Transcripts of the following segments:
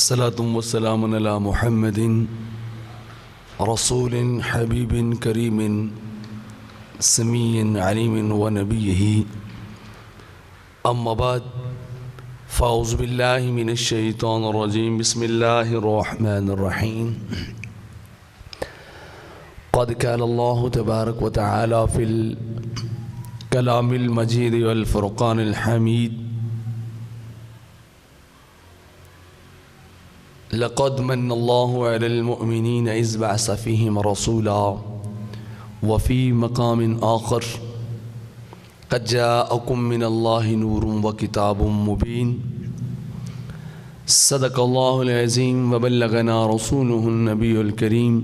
الصلاة والسلام على محمد رسول حبيب كريم سمي عليم ونبيه أما بعد فأعوذ بالله من الشيطان الرجيم بسم الله الرحمن الرحيم قد قال الله تبارك وتعالى في الكلام المجيد والفرقان الحميد لقد من الله على المؤمنين إذ بعث فيهم رسولا وفي مقام آخر قد جاءكم من الله نور وكتاب مبين صدق الله العظيم وبلغنا رسوله النبي الكريم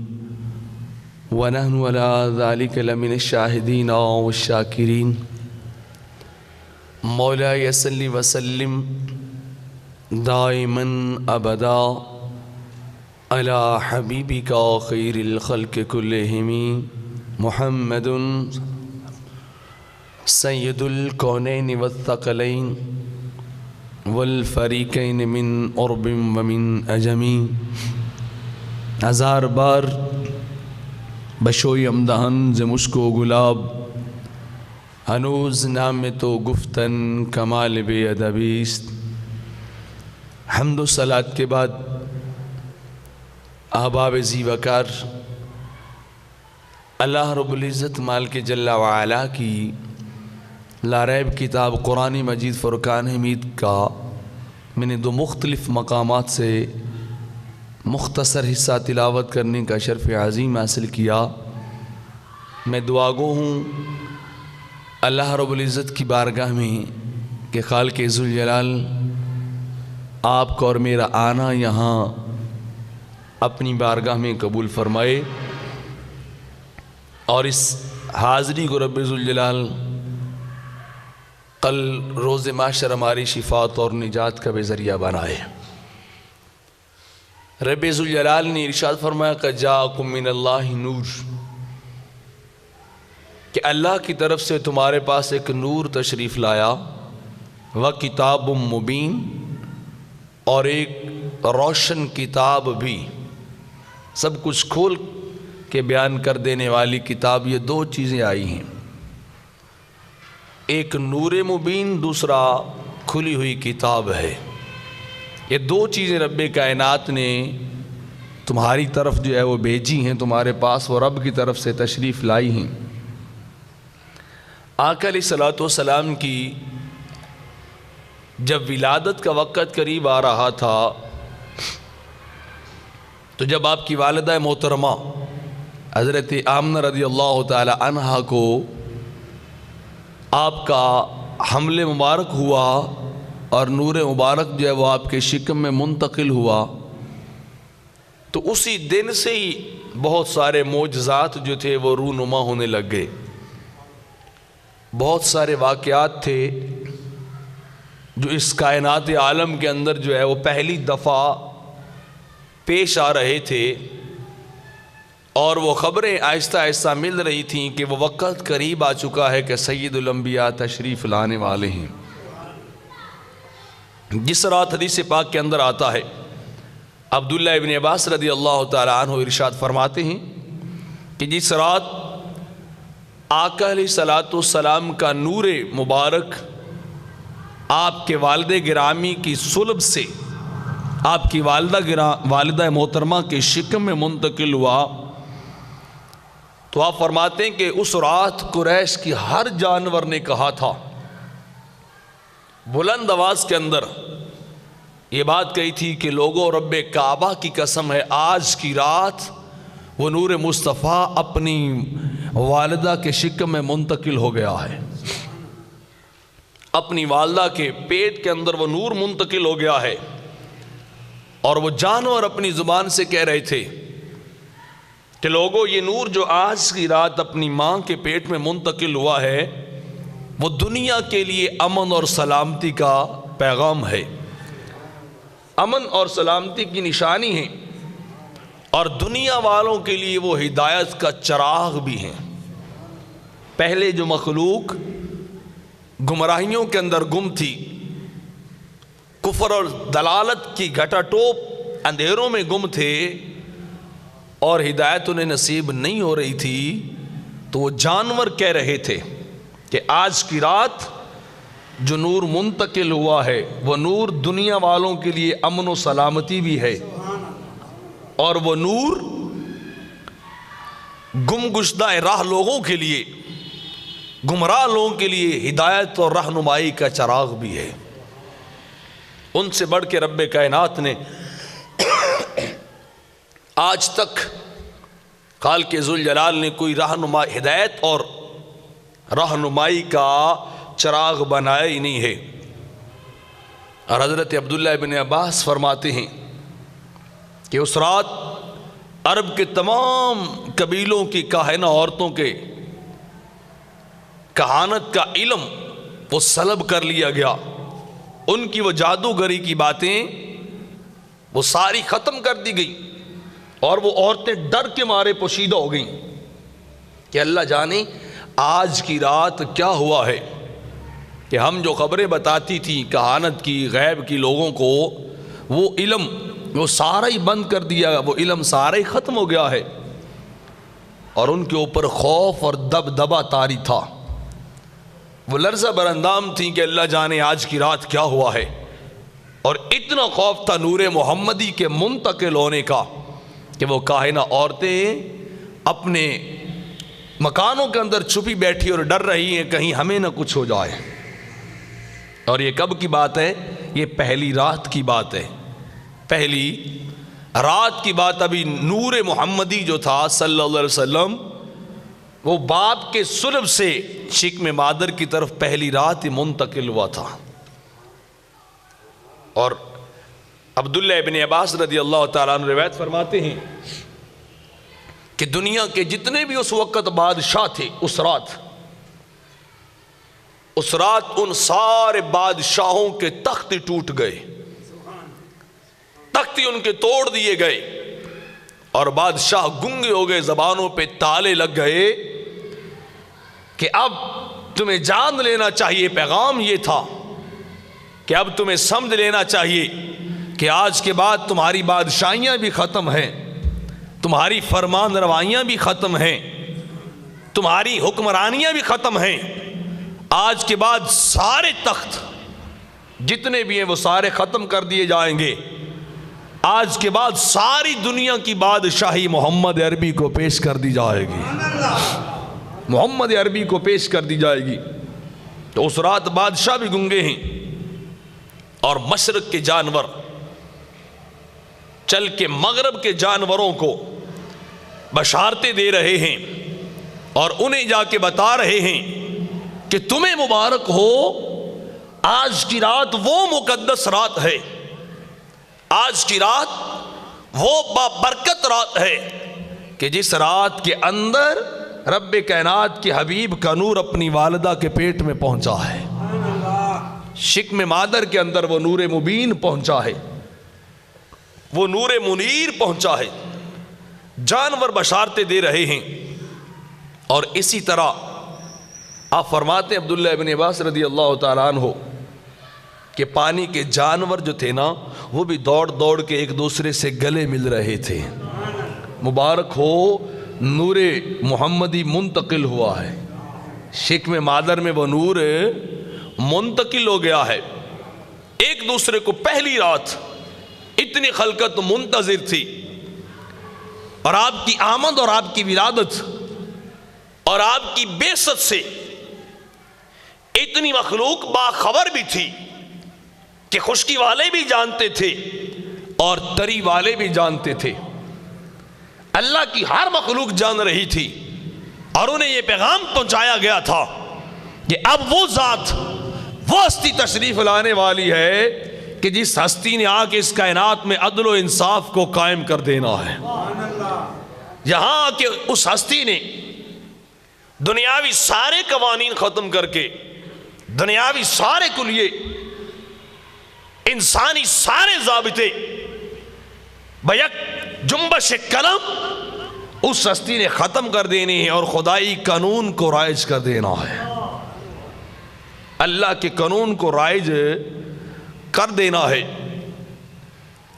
ونحن على ذلك لمن الشاهدين والشاكرين مولاي صل وسلم دائما أبدا على حبيبك خير الخلق كلهم محمد سید الکونین والثقلین والفریقین من عرب ومن عجمی. ہزار بار بشوی امدہن ز مشک و گلاب ہنوز نام تو گفتن کمال بے ادبیست. حمد و صلاۃ کے بعد احباب ذی وقار اللہ رب العزت مالک جل وعلا کی لاریب کتاب قرآن مجید فرقان حمید کا میں نے دو مختلف مقامات سے مختصر حصہ تلاوت کرنے کا شرف عظیم حاصل کیا. میں دعا گو ہوں اللہ رب العزت کی بارگاہ میں کہ خالق ذوالجلال آپ کا اور میرا آنا یہاں اپنی بارگاہ میں قبول فرمائے اور اس حاضری کو رب ذوالجلال کل روز محشر ہماری شفاعت اور نجات کا بھی ذریعہ بنائے. رب ذوالجلال نے ارشاد فرمایا کہ جاءکم من اللہ نور، کہ اللہ کی طرف سے تمہارے پاس ایک نور تشریف لایا، وَکِتَابٌ مُبِین، اور ایک روشن کتاب بھی، سب کچھ کھول کے بیان کر دینے والی کتاب. یہ دو چیزیں آئی ہیں، ایک نور مبین، دوسرا کھلی ہوئی کتاب ہے. یہ دو چیزیں رب کائنات نے تمہاری طرف جو ہے وہ بھیجی ہیں، تمہارے پاس وہ رب کی طرف سے تشریف لائی ہیں. آقا علیہ الصلوۃ والسلام کی جب ولادت کا وقت قریب آ رہا تھا تو جب آپ کی والدہ محترمہ حضرت آمنہ رضی اللہ تعالی عنہا کو آپ کا حمل مبارک ہوا اور نور مبارک جو ہے وہ آپ کے شکم میں منتقل ہوا، تو اسی دن سے ہی بہت سارے معجزات جو تھے وہ رونما ہونے لگ گئے. بہت سارے واقعات تھے جو اس کائنات عالم کے اندر جو ہے وہ پہلی دفعہ پیش آ رہے تھے، اور وہ خبریں آہستہ آہستہ مل رہی تھیں کہ وہ وقت قریب آ چکا ہے کہ سید الانبیاء تشریف لانے والے ہیں. جس رات حدیث پاک کے اندر آتا ہے، عبداللہ ابن عباس رضی اللہ تعالی عنہ ارشاد فرماتے ہیں کہ جس رات آقا علیہ الصلوۃ والسلام کا نور مبارک آپ کے والد گرامی کی صلب سے آپ کی والدہ محترمہ کے شکم میں منتقل ہوا، تو آپ فرماتے ہیں کہ اس رات قریش کی ہر جانور نے کہا تھا، بلند آواز کے اندر یہ بات کہی تھی کہ لوگوں، رب کعبہ کی قسم ہے آج کی رات وہ نور مصطفیٰ اپنی والدہ کے شکم میں منتقل ہو گیا ہے. اپنی والدہ کے پیٹ کے اندر وہ نور منتقل ہو گیا ہے، اور وہ جانور اپنی زبان سے کہہ رہے تھے کہ لوگوں، یہ نور جو آج کی رات اپنی ماں کے پیٹ میں منتقل ہوا ہے وہ دنیا کے لیے امن اور سلامتی کا پیغام ہے، امن اور سلامتی کی نشانی ہے، اور دنیا والوں کے لیے وہ ہدایت کا چراغ بھی ہیں. پہلے جو مخلوق گمراہیوں کے اندر گم تھی، کفر اور دلالت کی گھٹا ٹوپ اندھیروں میں گم تھے اور ہدایت انہیں نصیب نہیں ہو رہی تھی، تو وہ جانور کہہ رہے تھے کہ آج کی رات جو نور منتقل ہوا ہے وہ نور دنیا والوں کے لیے امن و سلامتی بھی ہے، اور وہ نور گم گشتہ راہ لوگوں کے لیے، گمراہ لوگوں کے لیے ہدایت اور رہنمائی کا چراغ بھی ہے۔ ان سے بڑھ کے رب کائنات نے آج تک خالق ذوالجلال نے کوئی رہنمائی، ہدایت اور رہنمائی کا چراغ بنایا ہی نہیں ہے۔ اور حضرت عبداللہ ابن عباس فرماتے ہیں کہ اس رات عرب کے تمام قبیلوں کی کاہنہ عورتوں کے کہانت کا علم وہ سلب کر لیا گیا، ان کی وہ جادوگری کی باتیں وہ ساری ختم کر دی گئی، اور وہ عورتیں ڈر کے مارے پوشیدہ ہو گئیں کہ اللہ جانے آج کی رات کیا ہوا ہے، کہ ہم جو خبریں بتاتی تھیں کہانت کی، غیب کی لوگوں کو، وہ علم وہ سارا ہی بند کر دیا، وہ علم سارا ہی ختم ہو گیا ہے۔ اور ان کے اوپر خوف اور دبدبہ طاری تھا، وہ لرزہ براندام تھیں کہ اللہ جانے آج کی رات کیا ہوا ہے، اور اتنا خوف تھا نور محمدی کے منتقل ہونے کا کہ وہ کاہنہ عورتیں اپنے مکانوں کے اندر چھپی بیٹھی اور ڈر رہی ہیں کہیں ہمیں نہ کچھ ہو جائے۔ اور یہ کب کی بات ہے؟ یہ پہلی رات کی بات ہے، پہلی رات کی بات۔ ابھی نور محمدی جو تھا صلی اللہ علیہ وسلم وہ باپ کے صلب سے شکم مادر کی طرف پہلی رات ہی منتقل ہوا تھا۔ اور عبداللہ ابن عباس رضی اللہ تعالیٰ عنہ روایت فرماتے ہیں کہ دنیا کے جتنے بھی اس وقت بادشاہ تھے، اس رات ان سارے بادشاہوں کے تخت ٹوٹ گئے، تخت ان کے توڑ دیے گئے، اور بادشاہ گنگے ہو گئے، زبانوں پہ تالے لگ گئے کہ اب تمہیں جان لینا چاہیے۔ پیغام یہ تھا کہ اب تمہیں سمجھ لینا چاہیے کہ آج کے بعد تمہاری بادشاہیاں بھی ختم ہیں، تمہاری فرمان روائیاں بھی ختم ہیں، تمہاری حکمرانیاں بھی ختم ہیں۔ آج کے بعد سارے تخت جتنے بھی ہیں وہ سارے ختم کر دیے جائیں گے۔ آج کے بعد ساری دنیا کی بادشاہی محمد عربی کو پیش کر دی جائے گی، محمد عربی کو پیش کر دی جائے گی۔ تو اس رات بادشاہ بھی گنگے ہیں، اور مشرق کے جانور چل کے مغرب کے جانوروں کو بشارتیں دے رہے ہیں، اور انہیں جا کے بتا رہے ہیں کہ تمہیں مبارک ہو، آج کی رات وہ مقدس رات ہے، آج کی رات وہ بابرکت رات ہے کہ جس رات کے اندر رب کائنات کے حبیب کا نور اپنی والدہ کے پیٹ میں پہنچا ہے، شکم مادر کے اندر وہ نور مبین پہنچا ہے، وہ نور منیر پہنچا ہے۔ جانور بشارتیں دے رہے ہیں، اور اسی طرح آپ فرماتے ہیں عبداللہ ابن عباس رضی اللہ تعالیٰ عنہ کہ پانی کے جانور جو تھے نا وہ بھی دوڑ دوڑ کے ایک دوسرے سے گلے مل رہے تھے۔ مبارک ہو، نور محمدی منتقل ہوا ہے، شکم مادر میں وہ نور منتقل ہو گیا ہے۔ ایک دوسرے کو پہلی رات اتنی خلقت منتظر تھی، اور آپ کی آمد اور آپ کی ولادت اور آپ کی بعثت سے اتنی مخلوق باخبر بھی تھی کہ خشکی والے بھی جانتے تھے اور تری والے بھی جانتے تھے۔ اللہ کی ہر مخلوق جان رہی تھی، اور انہیں یہ پیغام پہنچایا گیا تھا کہ اب وہ ذات، وہ ہستی تشریف لانے والی ہے کہ جس ہستی نے آ کے اس کائنات میں عدل و انصاف کو قائم کر دینا ہے۔ یہاں کہ اس ہستی نے دنیاوی سارے قوانین ختم کر کے، دنیاوی سارے کلیے، انسانی سارے ضابطے بیک جنبش قلم اس ہستی نے ختم کر دینے ہیں، اور خدائی قانون کو رائج کر دینا ہے، اللہ کے قانون کو رائج کر دینا ہے۔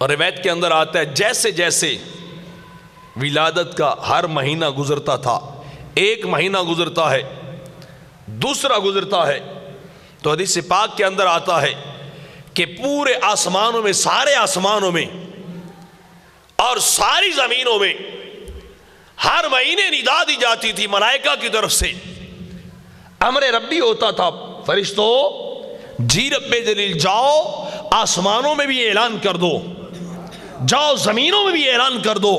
اور روایت کے اندر آتا ہے جیسے جیسے ولادت کا ہر مہینہ گزرتا تھا، ایک مہینہ گزرتا ہے، دوسرا گزرتا ہے، تو حدیث پاک کے اندر آتا ہے کہ پورے آسمانوں میں، سارے آسمانوں میں اور ساری زمینوں میں ہر مہینے ندا دی جاتی تھی ملائکہ کی طرف سے، امر ربی ہوتا تھا، فرشتوں جی رب جلیل جاؤ آسمانوں میں بھی اعلان کر دو، جاؤ زمینوں میں بھی اعلان کر دو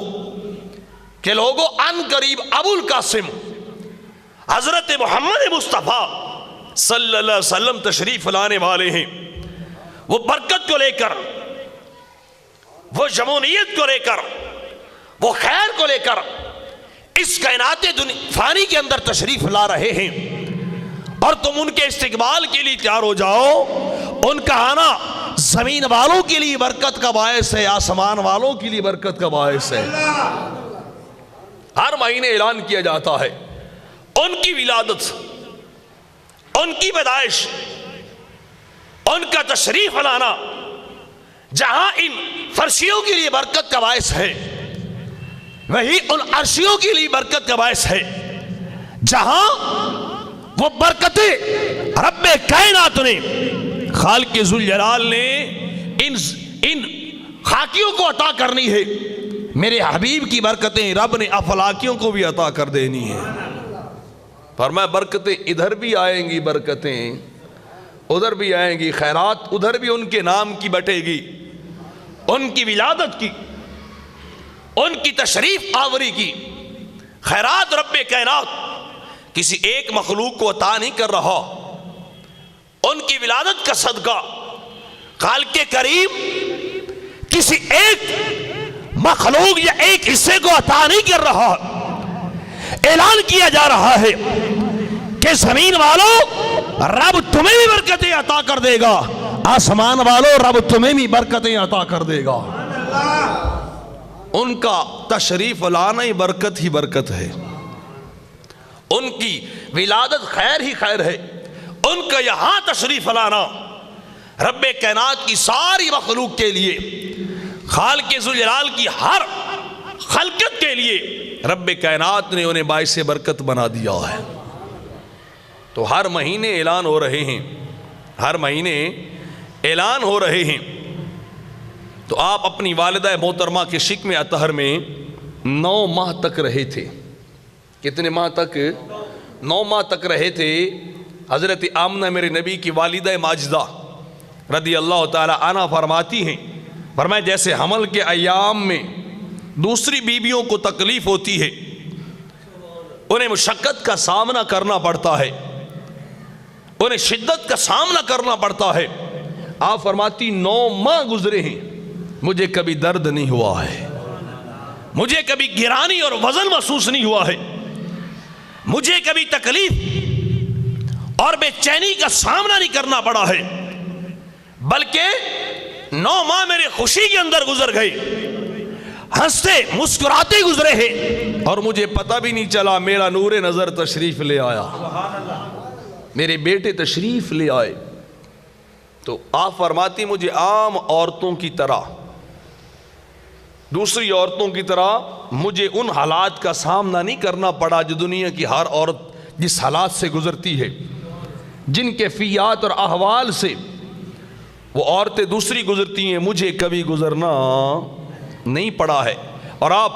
کہ لوگوں ان قریب ابو القاسم حضرت محمد مصطفیٰ صلی اللہ علیہ وسلم تشریف لانے والے ہیں، وہ برکت کو لے کر، وہ شمولیت کو لے کر، وہ خیر کو لے کر اس کائنات فانی کے اندر تشریف لا رہے ہیں، اور تم ان کے استقبال کے لیے تیار ہو جاؤ۔ ان کا آنا زمین والوں کے لیے برکت کا باعث ہے، آسمان والوں کے لیے برکت کا باعث ہے۔ ہر مہینے اعلان کیا جاتا ہے ان کی ولادت، ان کی پیدائش، ان کا تشریف لانا، جہاں ان فرشیوں کے لیے برکت کا باعث ہے وہی ان عرشیوں کے لیے برکت کا باعث ہے، جہاں وہ برکتیں رب کائنات نے، خالق ذوالجلال نے ان خاکیوں کو عطا کرنی ہے، میرے حبیب کی برکتیں رب نے افلاکیوں کو بھی عطا کر دینی ہے۔ فرمایا برکتیں ادھر بھی آئیں گی، برکتیں ادھر بھی آئیں گی، خیرات ادھر بھی ان کے نام کی بٹے گی، ان کی ولادت کی، ان کی تشریف آوری کی خیرات رب کائنات کسی ایک مخلوق کو عطا نہیں کر رہا، ان کی ولادت کا صدقہ خالق کریم کسی ایک مخلوق یا ایک حصے کو عطا نہیں کر رہا۔ اعلان کیا جا رہا ہے کہ زمین والوں رب تمہیں بھی برکتیں عطا کر دے گا، آسمان والوں رب تمہیں بھی برکتیں عطا کر دے گا۔ ان کا تشریف لانا ہی برکت ہے، ان کی ولادت خیر ہی خیر ہے، ان کا یہاں تشریف لانا رب کائنات کی ساری مخلوق کے لیے، خالق ذوالجلال کی ہر خلقت کے لیے رب کائنات نے انہیں باعث برکت بنا دیا ہے۔ تو ہر مہینے اعلان ہو رہے ہیں، ہر مہینے اعلان ہو رہے ہیں۔ تو آپ اپنی والدہ محترمہ کے شکم اطہر میں 9 ماہ تک رہے تھے۔ کتنے ماہ تک؟ 9 ماہ تک رہے تھے۔ حضرت آمنہ میرے نبی کی والدہ ماجدہ رضی اللہ تعالی عنہ فرماتی ہیں، فرمایا جیسے حمل کے ایام میں دوسری بیویوں کو تکلیف ہوتی ہے، انہیں مشقت کا سامنا کرنا پڑتا ہے، انہیں شدت کا سامنا کرنا پڑتا ہے، آپ فرماتی 9 ماہ گزرے ہیں، مجھے کبھی درد نہیں ہوا ہے، مجھے کبھی گرانی اور وزن محسوس نہیں ہوا ہے، مجھے کبھی تکلیف اور بے چینی کا سامنا نہیں کرنا پڑا ہے، بلکہ 9 ماہ میرے خوشی کے اندر گزر گئے، ہنستے مسکراتے گزرے ہیں، اور مجھے پتہ بھی نہیں چلا میرا نور نظر تشریف لے آیا، میرے بیٹے تشریف لے آئے۔ تو آپ فرماتی مجھے عام عورتوں کی طرح، دوسری عورتوں کی طرح مجھے ان حالات کا سامنا نہیں کرنا پڑا جو دنیا کی ہر عورت جس حالات سے گزرتی ہے، جن کیفیات اور احوال سے وہ عورتیں دوسری گزرتی ہیں، مجھے کبھی گزرنا نہیں پڑا ہے۔ اور آپ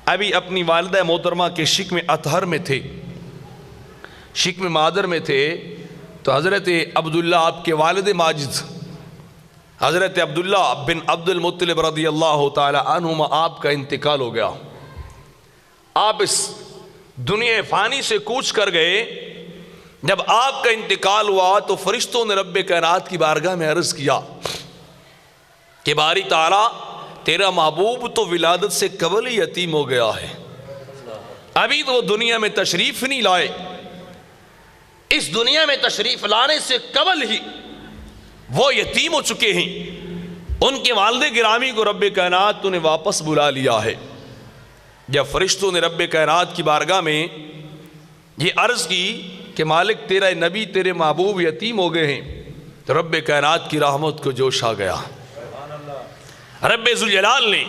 ابھی اپنی والدہ محترمہ کے شکم اطہر میں تھے، شکم مادر میں تھے، تو حضرت عبداللہ آپ کے والد ماجد حضرت عبداللہ بن عبد المطلب رضی اللہ تعالی عنہما آپ کا انتقال ہو گیا۔ آپ اس دنیا فانی سے کوچ کر گئے۔ جب آپ کا انتقال ہوا تو فرشتوں نے رب کائنات کی بارگاہ میں عرض کیا کہ باری تعالیٰ تیرا محبوب تو ولادت سے قبل ہی یتیم ہو گیا ہے، ابھی تو وہ دنیا میں تشریف نہیں لائے، اس دنیا میں تشریف لانے سے قبل ہی وہ یتیم ہو چکے ہیں۔ ان کے والد گرامی کو رب کائنات نے واپس بلا لیا ہے۔ جب فرشتوں نے رب کائنات کی بارگاہ میں یہ عرض کی کہ مالک تیرا نبی تیرے محبوب یتیم ہو گئے ہیں، تو رب کائنات کی رحمت کو جوش آ گیا۔ رب ذوالجلال نے،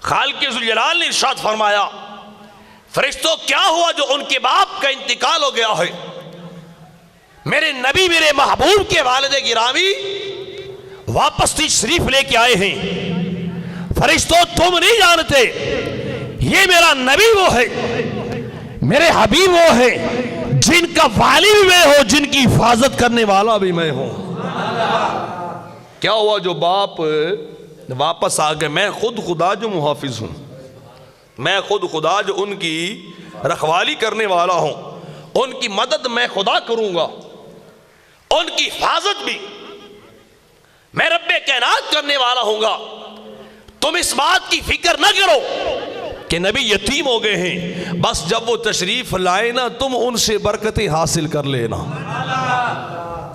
خالق ذوالجلال نے ارشاد فرمایا فرشتوں کیا ہوا جو ان کے باپ کا انتقال ہو گیا ہے؟ میرے نبی میرے محبوب کے والد گرامی واپس تشریف لے کے آئے ہیں۔ فرشتوں تم نہیں جانتے یہ میرا نبی وہ ہے، میرے حبیب وہ ہے جن کا والی بھی میں ہوں، جن کی حفاظت کرنے والا بھی میں ہوں۔ کیا ہوا جو باپ واپس آ گئے؟ میں خود خدا جو محافظ ہوں، میں خود خدا جو ان کی رکھوالی کرنے والا ہوں، ان کی مدد میں خدا کروں گا، ان کی حفاظت بھی میں رب کائنات کرنے والا ہوں گا۔ تم اس بات کی فکر نہ کرو کہ نبی یتیم ہو گئے ہیں، بس جب وہ تشریف لائے نا تم ان سے برکتیں حاصل کر لینا،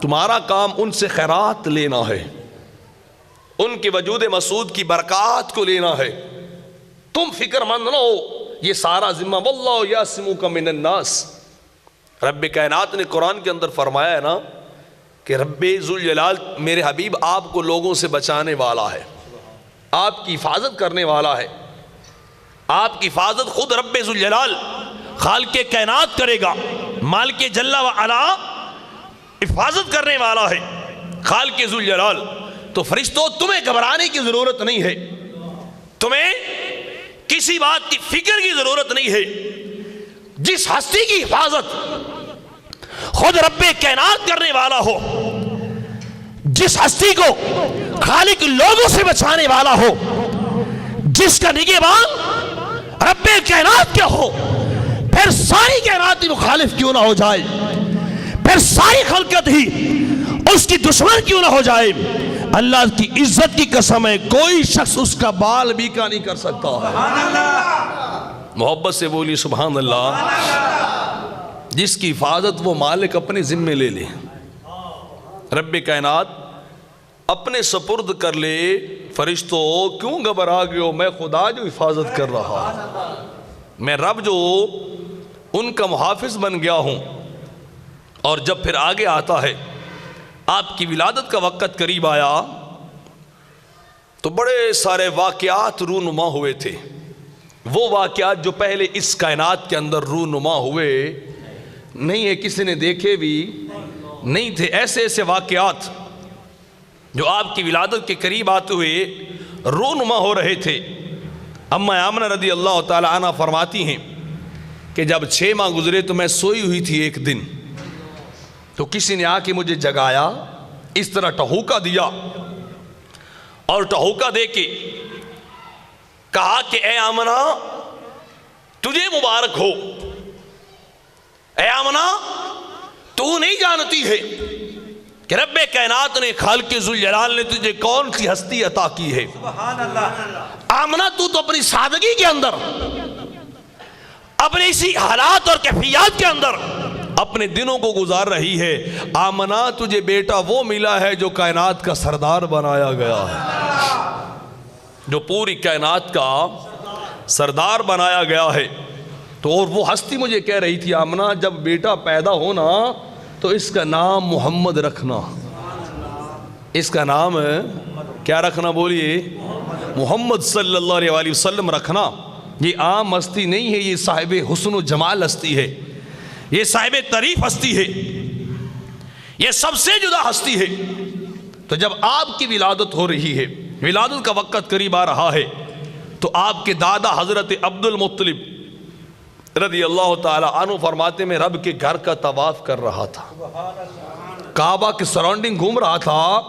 تمہارا کام ان سے خیرات لینا ہے، ان کے وجود مسعود کی برکات کو لینا ہے۔ تم فکر مند نہ ہو، یہ سارا ذمہ واللہ یعصمک من الناس۔ رب کائنات نے قرآن کے اندر فرمایا ہے نا کہ رب ذوالجلال میرے حبیب آپ کو لوگوں سے بچانے والا ہے، آپ کی حفاظت کرنے والا ہے۔ آپ کی حفاظت خود رب ذوالجلال خالق کائنات کرے گا، مالک جل و علا حفاظت کرنے والا ہے خالق ذوالجلال۔ تو فرشتوں تمہیں گھبرانے کی ضرورت نہیں ہے، تمہیں کسی بات کی فکر کی ضرورت نہیں ہے۔ جس ہستی کی حفاظت خود رب کائنات کرنے والا ہو، جس ہستی کو خالق لوگوں سے بچانے والا ہو، جس کا نگہبان رب کائنات کیا ہو، پھر ساری کائنات ہی مخالف کیوں نہ ہو جائے، پھر ساری خلقت ہی اس کی دشمن کیوں نہ ہو جائے، اللہ کی عزت کی قسم ہے کوئی شخص اس کا بال بھی کا نہیں کر سکتا ہے۔ محبت سے بولی سبحان اللہ۔ جس کی حفاظت وہ مالک اپنے ذمے لے لے، رب کائنات اپنے سپرد کر لے، فرشتوں کیوں گھبرا گئے ہو؟ میں خدا جو حفاظت کر رہا، میں رب جو ان کا محافظ بن گیا ہوں۔ اور جب پھر آگے آتا ہے آپ کی ولادت کا وقت قریب آیا تو بڑے سارے واقعات رونما ہوئے تھے، وہ واقعات جو پہلے اس کائنات کے اندر رونما ہوئے نہیں ہے، کسی نے دیکھے بھی نہیں تھے۔ ایسے ایسے واقعات جو آپ کی ولادت کے قریب آتے ہوئے رونما ہو رہے تھے۔ اماں آمنہ رضی اللہ تعالی عنہ فرماتی ہیں کہ جب 6 ماہ گزرے تو میں سوئی ہوئی تھی، ایک دن تو کسی نے آ کے مجھے جگایا، اس طرح ٹہوکا دیا اور ٹہوکا دے کے کہا کہ اے آمنہ تجھے مبارک ہو، اے آمنہ تو نہیں جانتی ہے کہ رب کائنات نے خالق ذوالجلال نے تجھے کون سی ہستی عطا کی ہے۔ آمنہ تو اپنی سادگی کے اندر، اپنے اسی حالات اور کیفیات کے اندر اپنے دنوں کو گزار رہی ہے۔ آمنہ تجھے بیٹا وہ ملا ہے جو کائنات کا سردار بنایا گیا ہے، جو پوری کائنات کا سردار بنایا گیا ہے۔ تو اور وہ ہستی مجھے کہہ رہی تھی آمنہ جب بیٹا پیدا ہونا تو اس کا نام محمد رکھنا، اس کا نام کیا رکھنا؟ بولیے محمد صلی اللہ علیہ وسلم رکھنا۔ یہ عام ہستی نہیں ہے، یہ صاحب حسن و جمال ہستی ہے، یہ صاحب تعریف ہستی ہے، یہ سب سے جدا ہستی ہے۔ تو جب آپ کی ولادت ہو رہی ہے، ولادت کا وقت قریب آ رہا ہے، تو آپ کے دادا حضرت عبد المطلب رضی اللہ تعالی عنہ فرماتے میں رب کے گھر کا طواف کر رہا تھا، کعبہ کے سراؤنڈنگ گھوم رہا تھا،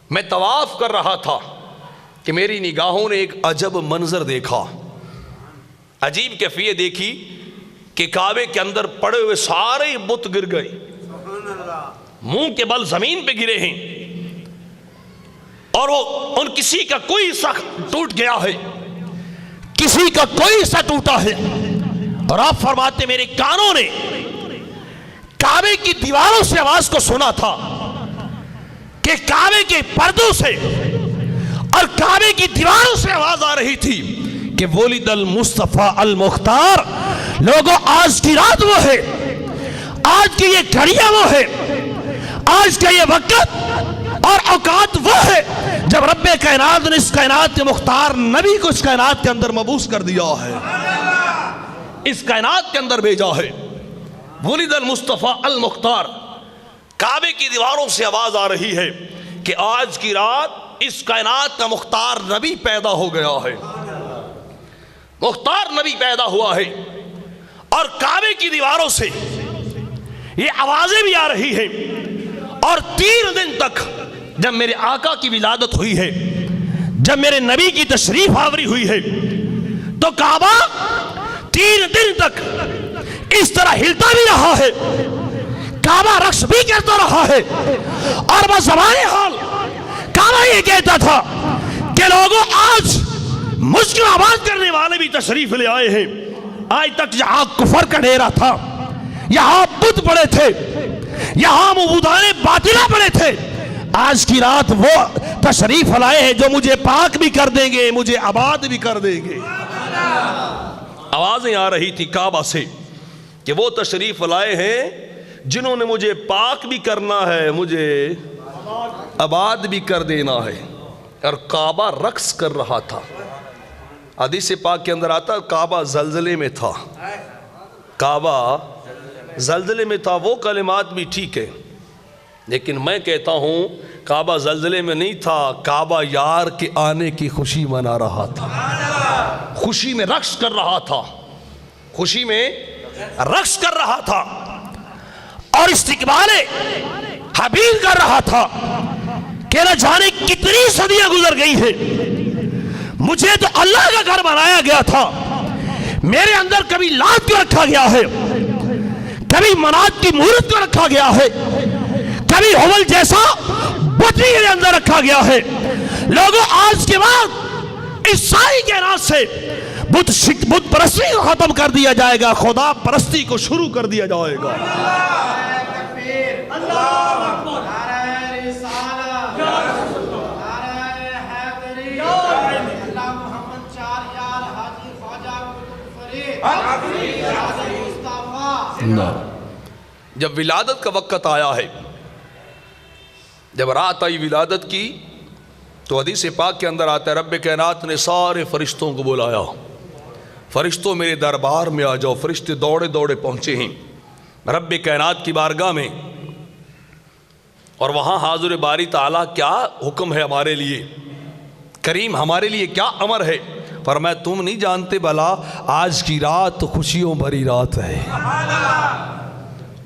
میں طواف کر رہا تھا کہ میری نگاہوں نے ایک عجب منظر دیکھا، عجیب کیفیت دیکھی کہ کعبے کے اندر پڑے ہوئے سارے بت گر گئے، منہ کے بل زمین پہ گرے ہیں، اور وہ ان کسی کا کوئی حصہ ٹوٹ گیا ہے، کسی کا کوئی حصہ ٹوٹا ہے۔ اور آپ فرماتے میرے کانوں نے کعبے کی دیواروں سے آواز کو سنا تھا کہ کعبے کے پردوں سے اور کعبے کی دیواروں سے آواز آ رہی تھی کہ ولد المصطفیٰ المختار۔ لوگوں آج کی رات وہ ہے، آج کی یہ گھڑیاں وہ ہے، آج کا یہ وقت اور اوقات وہ ہے جب رب کائنات نے اس کائنات کے مختار نبی کو اس کائنات کے اندر مبعوث کر دیا ہے، اس کائنات کے اندر بھیجا ہے، ولد المصطفیٰ المختار، کعبے کی دیواروں سے آواز آ رہی ہے کہ آج کی رات اس کائنات کا مختار نبی پیدا ہو گیا ہے، مختار نبی پیدا ہوا ہے۔ اور کعبے کی دیواروں سے یہ آوازیں بھی آ رہی ہیں، اور 3 دن تک جب میرے آقا کی ولادت ہوئی ہے، جب میرے نبی کی تشریف آوری ہوئی ہے، تو کعبہ 3 دن تک اس طرح ہلتا بھی رہا ہے، کعبہ رقص بھی کرتا رہا ہے، اور بزبان حال کعبہ یہ کہتا تھا کہ لوگوں آج مجھ کو آباد کرنے والے بھی تشریف لے آئے ہیں۔ آج تک یہاں کفر کا ڈیرا تھا، یہاں بت پڑے تھے، یہاں معبودان باطلہ پڑے تھے، آج کی رات وہ تشریف لائے ہیں جو مجھے پاک بھی کر دیں گے، مجھے آباد بھی کر دیں گے۔ آوازیں آ رہی تھی کعبہ سے کہ وہ تشریف لائے ہیں جنہوں نے مجھے پاک بھی کرنا ہے، مجھے آباد بھی کر دینا ہے۔ اور کعبہ رقص کر رہا تھا۔ حدیث پاک کے اندر آتا کعبہ زلزلے میں تھا، کعبہ زلزلے میں تھا۔ وہ کلمات بھی ٹھیک ہے، لیکن میں کہتا ہوں کعبہ زلزلے میں نہیں تھا، کعبہ یار کے آنے کی خوشی منا رہا تھا، خوشی میں رقص کر رہا تھا، خوشی میں رقص کر رہا تھا، اور استقبال حبیب کر رہا تھا کہ نہ جانے کتنی صدیاں گزر گئی ہیں، مجھے تو اللہ کا گھر بنایا گیا تھا، میرے اندر کبھی لات کو رکھا گیا ہے، کبھی منات کی مورت کو رکھا گیا ہے، کبھی حول جیسا بطری کے اندر رکھا گیا ہے۔ لوگوں آج کے بعد اس ساری کائنات سے بت پرستی کو ختم کر دیا جائے گا، خدا پرستی کو شروع کر دیا جائے گا۔ جب ولادت کا وقت آیا ہے، جب رات آئی ولادت کی، تو حدیث پاک کے اندر آتا ہے رب کائنات نے سارے فرشتوں کو بلایا، فرشتوں میرے دربار میں آ جاؤ۔ فرشتے دوڑے دوڑے پہنچے ہیں رب کائنات کی بارگاہ میں، اور وہاں حاضر باری تعالیٰ کیا حکم ہے ہمارے لیے، کریم ہمارے لیے کیا امر ہے؟ فرمایا تم نہیں جانتے بھلا آج کی رات خوشیوں بھری رات ہے،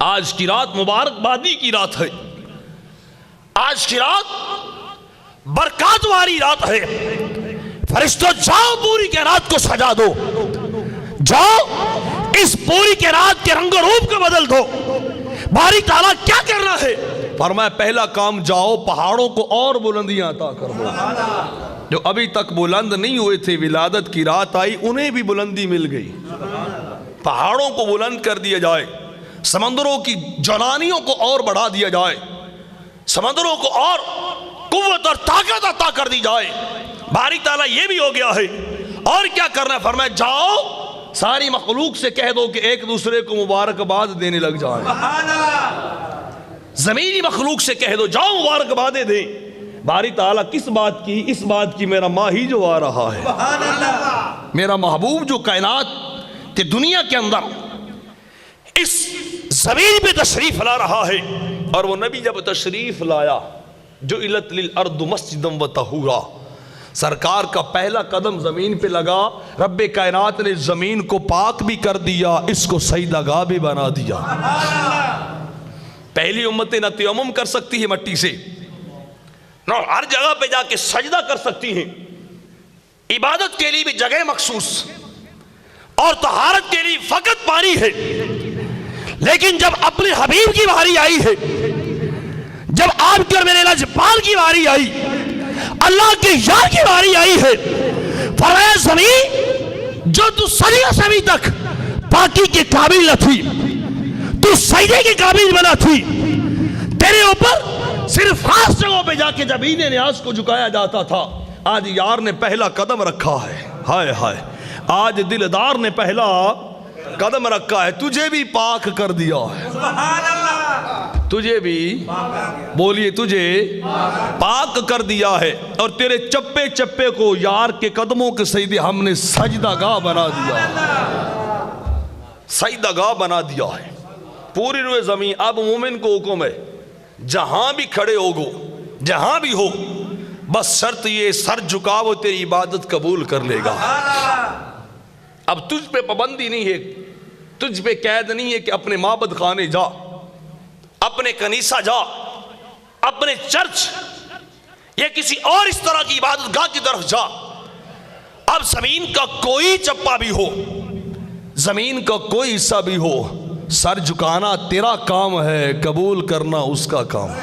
آج کی رات مبارک بادی کی رات ہے، آج کی رات برکات والی رات ہے۔ فرشتوں جاؤ پوری کائنات کو سجا دو، جاؤ اس پوری کائنات کے رنگ و روپ کو بدل دو۔ باری تعالیٰ کیا کرنا ہے؟ فرمایا پہلا کام جاؤ پہاڑوں کو اور بلندیاں عطا کر دو، جو ابھی تک بلند نہیں ہوئے تھے، ولادت کی رات آئی انہیں بھی بلندی مل گئی، پہاڑوں کو بلند کر دیا جائے، سمندروں کی جنانیوں کو اور بڑھا دیا جائے، سمندروں کو اور قوت اور طاقت عطا کر دی جائے۔ باری تعالیٰ یہ بھی ہو گیا ہے، اور کیا کرنا ہے؟ فرمایا جاؤ ساری مخلوق سے کہہ دو کہ ایک دوسرے کو مبارکباد دینے لگ جائیں، زمینی مخلوق سے کہہ دو جاؤ مبارکبادیں دیں۔ باری تعالیٰ کس بات کی؟ اس بات کی میرا ماہی جو آ رہا ہے، میرا محبوب جو کائنات کہ دنیا کے اندر اس زمین پہ تشریف لا رہا ہے۔ اور وہ نبی جب تشریف لایا جو الت للارض مسجدم و طہورا، سرکار کا پہلا قدم زمین پہ لگا، رب کائنات نے زمین کو پاک بھی کر دیا، اس کو سجدہ گاہ بھی بنا دیا۔ پہلی امتیں نہ تیمم کر سکتی ہے مٹی سے، نہ ہر جگہ پہ جا کے سجدہ کر سکتی ہیں، عبادت کے لیے بھی جگہ مخصوص، اور طہارت کے لیے فقط پانی ہے۔ لیکن جب اپنے حبیب کی باری آئی ہے، جب آپ کے اور میرے لاجپال کی باری آئی، اللہ کے یار کی باری آئی ہے، فرمایا زمین جو تو صدیوں سے ابھی تک پاکی کے قابل نہ تھی، تو سجدے کے قابل بنا تھی، تیرے اوپر صرف خاص جگہوں پہ جا کے زمین نیاز کو جھکایا جاتا تھا، آج یار نے پہلا قدم رکھا ہے، ہائے ہائے آج دلدار نے پہلا قدم رکھا ہے، تجھے بھی پاک کر دیا ہے۔ تجھے بھی بولیے تجھے پاک کر دیا ہے، اور تیرے چپے چپے کو یار کے قدموں کے سجدے ہم نے سجدہ گاہ بنا دیا، سجدہ گاہ بنا دیا ہے پوری روئے زمین۔ اب مومن کو حکم ہے جہاں بھی کھڑے ہوگو، جہاں بھی ہو، بس شرط یہ سر جھکا وہ تیری عبادت قبول کر لے گا۔ اب تجھ پہ پابندی نہیں ہے، تجھ پہ قید نہیں ہے کہ اپنے معبد خانے جا، اپنے کنیسہ جا، اپنے چرچ یا کسی اور اس طرح کی عبادت گاہ کی طرف جا۔ اب زمین کا کوئی چپا بھی ہو، زمین کا کوئی حصہ بھی ہو، سر جھکانا تیرا کام ہے، قبول کرنا اس کا کام ہے۔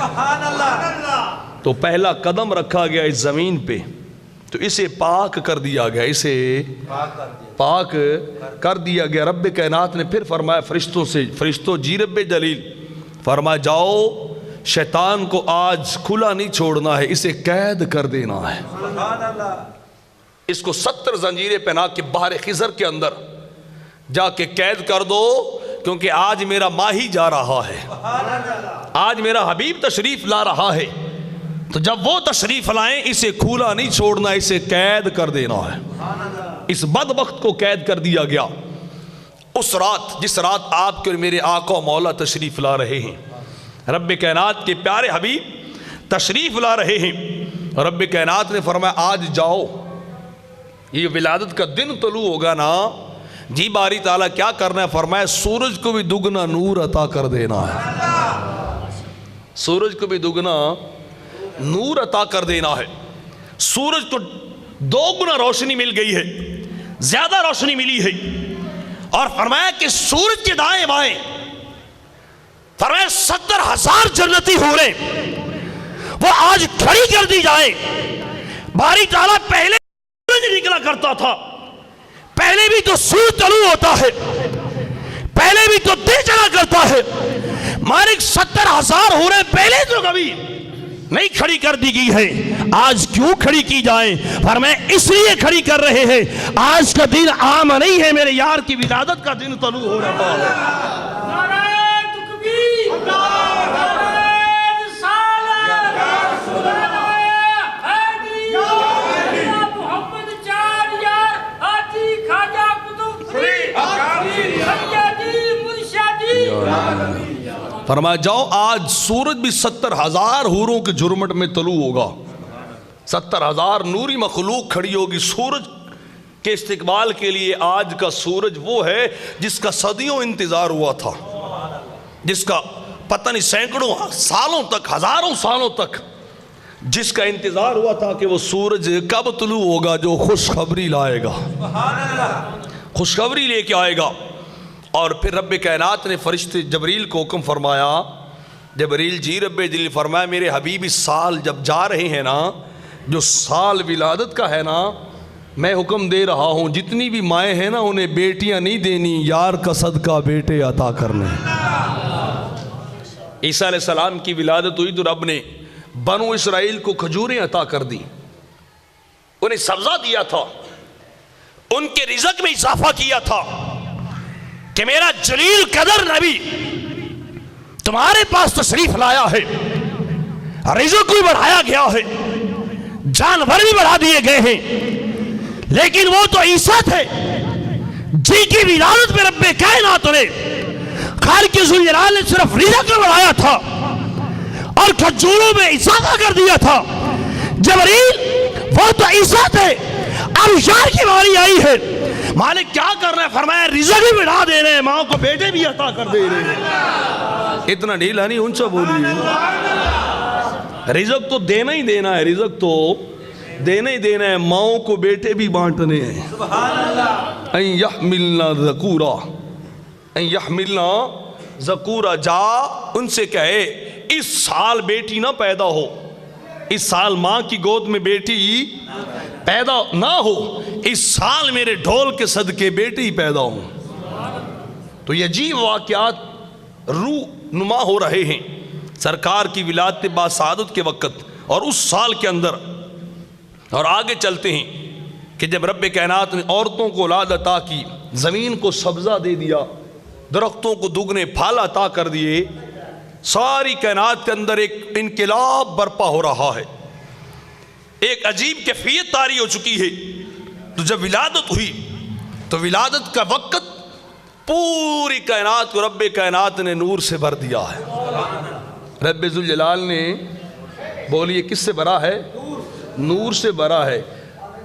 تو پہلا قدم رکھا گیا اس زمین پہ، تو اسے پاک کر دیا گیا، اسے پاک کر دیا گیا۔ رب کائنات نے پھر فرمایا فرشتوں سے، فرشتوں جی رب جلیل، فرمایا جاؤ شیطان کو آج کھلا نہیں چھوڑنا ہے، اسے قید کر دینا ہے، اس کو 70 زنجیریں پہنا کے بحر خضر کے اندر جا کے قید کر دو، کیونکہ آج میرا ماہی جا رہا ہے، آج میرا حبیب تشریف لا رہا ہے، تو جب وہ تشریف لائیں اسے کھلا نہیں چھوڑنا، اسے قید کر دینا ہے۔ اس بدبخت کو قید کر دیا گیا اس رات، جس رات آپ کے اور میرے آقا و مولا تشریف لا رہے ہیں، رب کائنات کے پیارے حبیب تشریف لا رہے ہیں۔ رب کائنات نے فرمایا آج جاؤ، یہ ولادت کا دن طلوع ہوگا نا جی، باری تعالیٰ کیا کرنا ہے؟ فرمایا سورج کو بھی دگنا نور عطا کر دینا ہے، سورج کو بھی دگنا نور عطا کر دینا ہے۔ سورج کو 2 گنا روشنی مل گئی ہے، زیادہ روشنی ملی ہے، اور فرمایا کہ سورج کے دائیں بائیں فرمایا 70,000 جنتی حوریں وہ آج کھڑی کر دی جائیں۔ باری تعالیٰ پہلے سورج نکلا کرتا تھا، پہلے بھی تو سورج طلوع ہوتا ہے، پہلے بھی تو دن چلا کرتا ہے، مالک 70,000 حوریں پہلے تو کبھی نہیں کھڑی کر دی گئی ہے، آج کیوں کھڑی کی جائیں؟ فرمایا اس لیے کھڑی کر رہے ہیں، آج کا دن عام نہیں ہے، میرے یار کی ولادت کا دن طلوع ہو رہا ہے۔ نعرہ تکبیر، نعرہ رسالت، حیدری، محمد چار یار، حاجی خواجہ قطب سیدی مرشدی۔ فرمایا جاؤ آج سورج بھی 70,000 حوروں کے جرمٹ میں طلوع ہوگا، 70,000 نوری مخلوق کھڑی ہوگی سورج کے استقبال کے لیے۔ آج کا سورج وہ ہے جس کا صدیوں انتظار ہوا تھا، جس کا پتہ نہیں سینکڑوں سالوں تک، ہزاروں سالوں تک جس کا انتظار ہوا تھا کہ وہ سورج کب طلوع ہوگا جو خوشخبری لائے گا، خوشخبری لے کے آئے گا۔ اور پھر رب کائنات نے فرشتے جبریل کو حکم فرمایا، جبریل جی رب جلیل، فرمایا میرے حبیب اس سال جب جا رہے ہیں نا، جو سال ولادت کا ہے نا، میں حکم دے رہا ہوں جتنی بھی مائیں ہیں نا انہیں بیٹیاں نہیں دینی، یار کا صدقہ بیٹے عطا کرنے۔ عیسیٰ علیہ السلام کی ولادت ہوئی تو رب نے بنو اسرائیل کو کھجوریں عطا کر دی، انہیں سبزہ دیا تھا، ان کے رزق میں اضافہ کیا تھا کہ میرا جلیل قدر نبی تمہارے پاس تشریف لایا ہے، رزق بھی بڑھایا گیا ہے، جانور بھی بڑھا دیے گئے ہیں، لیکن وہ تو عیسیٰ تھے جن کی ولادت میں رب کائنات نے خالق ذوالجلال نے صرف رزق میں بڑھایا تھا اور کھجوروں میں اضافہ کر دیا تھا۔ جبریل وہ تو عیسیٰ تھے، اب یار کی باری آئی ہے، مالک کیا کر رہے ہیں؟ فرمایا رزق بھی بڑھا دے رہے ہیں، ماں کو بیٹے بھی عطا کر دے رہے ہیں۔ اتنا ڈھیلا نہیں اونچا بولیے، رزق تو دینا ہی دینا ہے، رزق تو دینا ہی دینا ہے، ماں کو بیٹے بھی بانٹنے ہیں۔ ان یحملنا ذکورا، ان یحملنا ذکورا، جا ان سے کہے اس سال بیٹی نہ پیدا ہو، اس سال ماں کی گود میں بیٹی پیدا نہ ہو، اس سال میرے ڈھول کے صدقے بیٹے ہی پیدا ہوں۔ تو یہ عجیب واقعات روح نما ہو رہے ہیں سرکار کی ولادت باسعادت کے وقت اور اس سال کے اندر۔ اور آگے چلتے ہیں کہ جب رب کائنات نے عورتوں کو اولاد عطا کی، زمین کو سبزہ دے دیا، درختوں کو دگنے پھل عطا کر دیے، ساری کائنات کے اندر ایک انقلاب برپا ہو رہا ہے، ایک عجیب کیفیت طاری ہو چکی ہے۔ تو جب ولادت ہوئی تو ولادت کا وقت پوری کائنات کو رب کائنات نے نور سے بھر دیا ہے۔ رب ذوالجلال نے بولیے کس سے بھرا ہے؟ نور سے بھرا ہے۔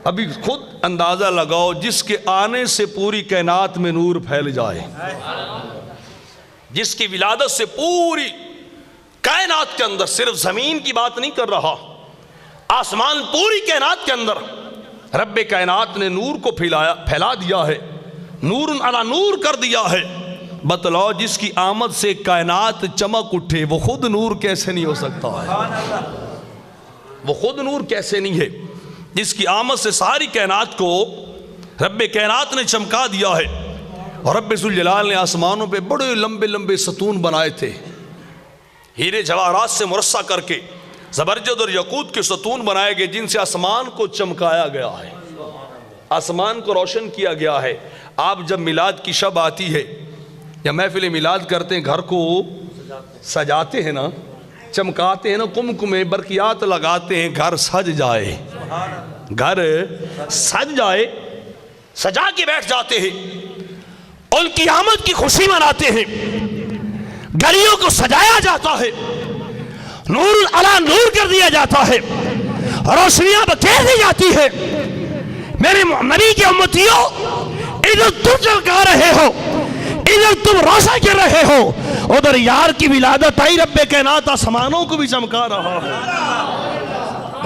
ابھی خود اندازہ لگاؤ، جس کے آنے سے پوری کائنات میں نور پھیل جائے، جس کی ولادت سے پوری کائنات کے اندر، صرف زمین کی بات نہیں کر رہا، آسمان پوری کائنات کے اندر رب کائنات نے نور کو پھیلا دیا ہے، نور علی نور کر دیا ہے۔ بتلاؤ جس کی آمد سے کائنات چمک اٹھے وہ خود نور کیسے نہیں ہو سکتا ہے؟ وہ خود نور کیسے نہیں ہے؟ جس کی آمد سے ساری کائنات کو رب کائنات نے چمکا دیا ہے۔ اور رب ذوالجلال نے آسمانوں پہ بڑے لمبے لمبے ستون بنائے تھے، ہیرے جواہرات سے مرصع کر کے زبرجد اور یاقوت کے ستون بنائے گئے، جن سے آسمان کو چمکایا گیا ہے، آسمان کو روشن کیا گیا ہے۔ آپ جب میلاد کی شب آتی ہے یا محفل میلاد کرتے ہیں، گھر کو سجاتے ہیں نا، چمکاتے ہیں نا، کمکمے برقیات لگاتے ہیں، گھر سج جائے، گھر سج جائے، سجا کے بیٹھ جاتے ہیں، ان کی آمد کی خوشی مناتے ہیں، گلیوں کو سجایا جاتا ہے، نور علی نور کر دیا جاتا ہے، روشنیاں بکھیر دی جاتی ہے۔ میرے نبی کے امتیوں، ادھر تم چمکا رہے ہو، ادھر تم روشن کر رہے ہو، ادھر یار کی ولادت آئی، رب کائنات آسمانوں کو بھی چمکا رہا ہے،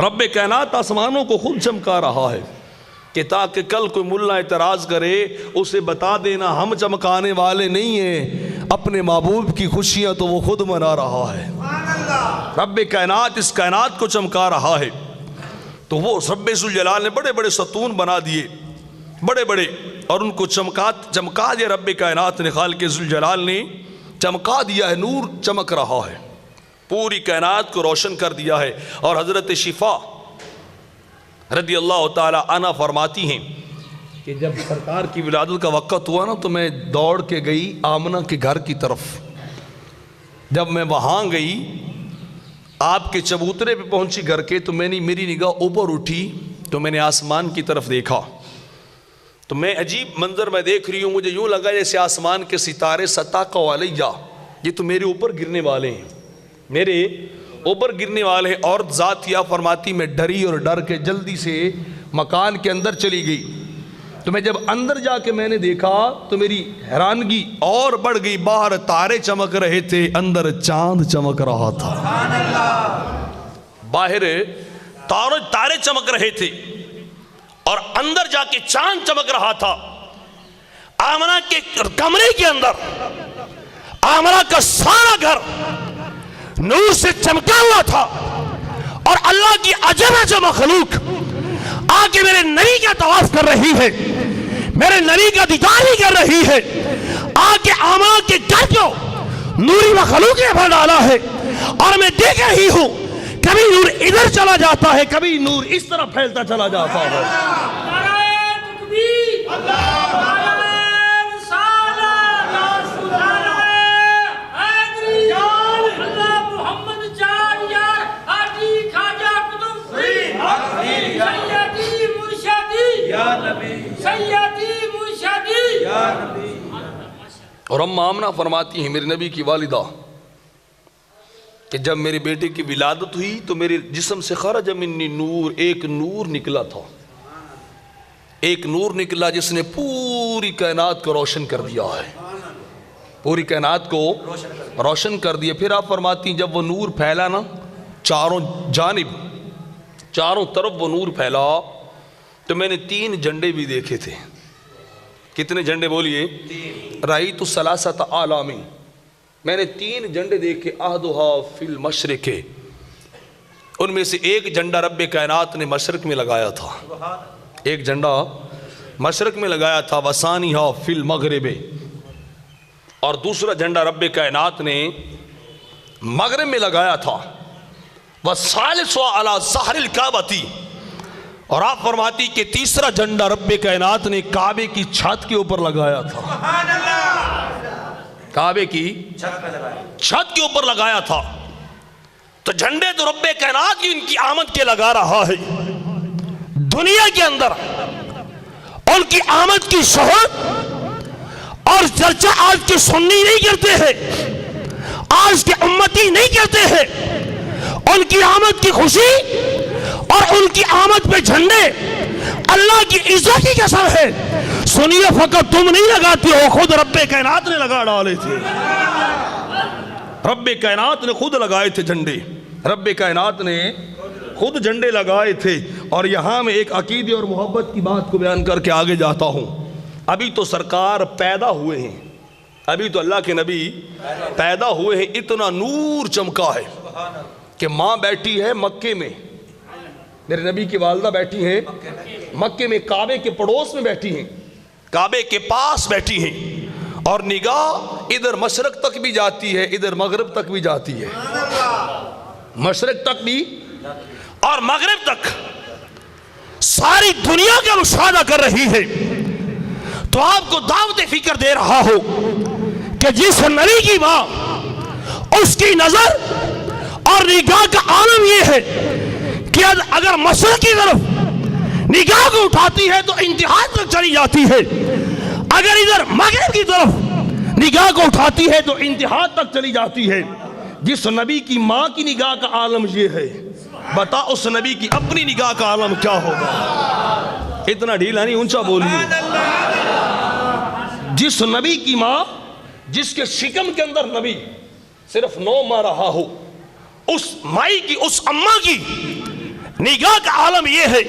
رب کائنات آسمانوں کو خود چمکا رہا ہے، کہ تاکہ کل کوئی ملا اعتراض کرے اسے بتا دینا ہم چمکانے والے نہیں ہیں، اپنے محبوب کی خوشیاں تو وہ خود منا رہا ہے۔ رب کائنات اس کائنات کو چمکا رہا ہے۔ تو وہ رب ذوالجلال نے بڑے بڑے ستون بنا دیے، بڑے بڑے، اور ان کو چمکا دیا رب کائنات نے، خالق ذوالجلال نے چمکا دیا ہے، نور چمک رہا ہے، پوری کائنات کو روشن کر دیا ہے۔ اور حضرت شفا رضی اللہ تعالی عنہ فرماتی ہیں کہ جب سرکار کی ولادت کا وقت ہوا نا تو میں دوڑ کے گئی آمنہ کے گھر کی طرف۔ جب میں وہاں گئی، آپ کے چبوترے پہ پہنچی گھر کے، تو میری نگاہ اوپر اٹھی تو میں نے آسمان کی طرف دیکھا، تو میں عجیب منظر میں دیکھ رہی ہوں، مجھے یوں لگا جیسے آسمان کے ستارے ستاقہ علیہ، یہ تو میرے اوپر گرنے والے ہیں، میرے اوپر گرنے والے ہیں۔ اور ذات یا فرماتی میں ڈری اور ڈر کے جلدی سے مکان کے اندر چلی گئی۔ تو میں جب اندر جا کے میں نے دیکھا تو میری حیرانگی اور بڑھ گئی، باہر تارے چمک رہے تھے، اندر چاند چمک رہا تھا، باہر تارے چمک رہے تھے اور اندر جا کے چاند چمک رہا تھا۔ آمنہ کے کمرے کے اندر آمنہ کا سارا گھر نور سے چمکا ہوا تھا، اور اللہ کی عجب عجب مخلوق آ کے میرے نبی کا طواف کر رہی ہے، میرے نبی کا دیدار ہی کر رہی ہے، آ کے آمنہ کے گھر کو نوری مخلوق نے بھر ڈالا ہے، اور میں دیکھ رہی ہوں کبھی نور ادھر چلا جاتا ہے، کبھی نور اس طرف پھیلتا چلا جاتا ہے۔ نعرہ تکبیر، نعرہ رسالت، نعرہ حیدری، اللہ محمد چار یار حاجی خواجہ قطب، سیدی مرشدی یا نبی، سیدی مرشدی یا نبی۔ اور اماں آمنہ فرماتی ہیں میرے نبی کی والدہ کہ جب میرے بیٹے کی ولادت ہوئی تو میرے جسم سے خرج منی نور، ایک نور نکلا تھا، ایک نور نکلا جس نے پوری کائنات کو روشن کر دیا ہے، پوری کائنات کو روشن کر دیا۔ پھر آپ فرماتی ہیں جب وہ نور پھیلا نا چاروں جانب، چاروں طرف وہ نور پھیلا، تو میں نے 3 جھنڈے بھی دیکھے تھے۔ کتنے جھنڈے بولیے؟ رأیت ثلاثۃ اعلام، میں نے 3 جھنڈے دیکھے، احدھا فی المشرق، ان میں سے ایک جھنڈا رب کائنات نے مشرق میں لگایا تھا، ایک جھنڈا مشرق میں لگایا تھا، وثانیھا فی المغرب، اور دوسرا جھنڈا رب کائنات نے مغرب میں لگایا تھا، والثالث علی ظہر الکعبۃ، اور آپ فرماتی کہ تیسرا جھنڈا رب کائنات نے کعبے کی چھت کے اوپر لگایا تھا، کعبے کی چھت کے اوپر لگایا تھا، تو جھنڈے تو رب کائنات کی ان کی آمد کے لگا رہا ہے۔ دنیا کے اندر ان کی آمد کی شہرت اور چرچا آج کے سنی نہیں کرتے ہیں، آج کے امتی نہیں کرتے ہیں۔ ان کی آمد کی خوشی اور ان کی آمد پہ جھنڈے اللہ کی عزت کی قسم ہے، سنیے فقط تم نہیں لگاتے ہو، خود رب کائنات نے لگا ڈالے تھے، رب کائنات نے خود لگائے تھے جھنڈے، رب کائنات نے خود جھنڈے لگائے تھے۔ اور یہاں میں ایک عقیدے اور محبت کی بات کو بیان کر کے آگے جاتا ہوں۔ ابھی تو سرکار پیدا ہوئے ہیں، ابھی تو اللہ کے نبی پیدا ہوئے ہیں، اتنا نور چمکا ہے کہ ماں بیٹھی ہے مکے میں، میرے نبی کی والدہ بیٹھی ہیں مکے میں، کعبے کے پڑوس میں بیٹھی ہیں، کعبے کے پاس بیٹھی ہیں، اور نگاہ ادھر مشرق تک بھی جاتی ہے، ادھر مغرب تک بھی جاتی ہے، مشرق تک بھی اور مغرب تک ساری دنیا کا مشاہدہ کر رہی ہے۔ تو آپ کو دعوت فکر دے رہا ہو کہ جس نبی کی ماں، اس کی نظر اور نگاہ کا عالم یہ ہے کہ اگر مشرق کی طرف نگاہ کو اٹھاتی ہے تو انتہا تک چلی جاتی ہے، اگر ادھر مغرب کی طرف نگاہ کو اٹھاتی ہے تو انتہا تک چلی جاتی ہے۔ جس نبی کی ماں کی نگاہ کا عالم یہ ہے، بتا اس نبی کی اپنی نگاہ کا عالم کیا ہوگا؟ اتنا ڈھیلا نہیں، اونچا بولیے۔ جس نبی کی ماں، جس کے شکم کے اندر نبی صرف 9 ماہ رہا ہو، اس مائی کی، اس اماں کی نگاہ کا عالم یہ ہے،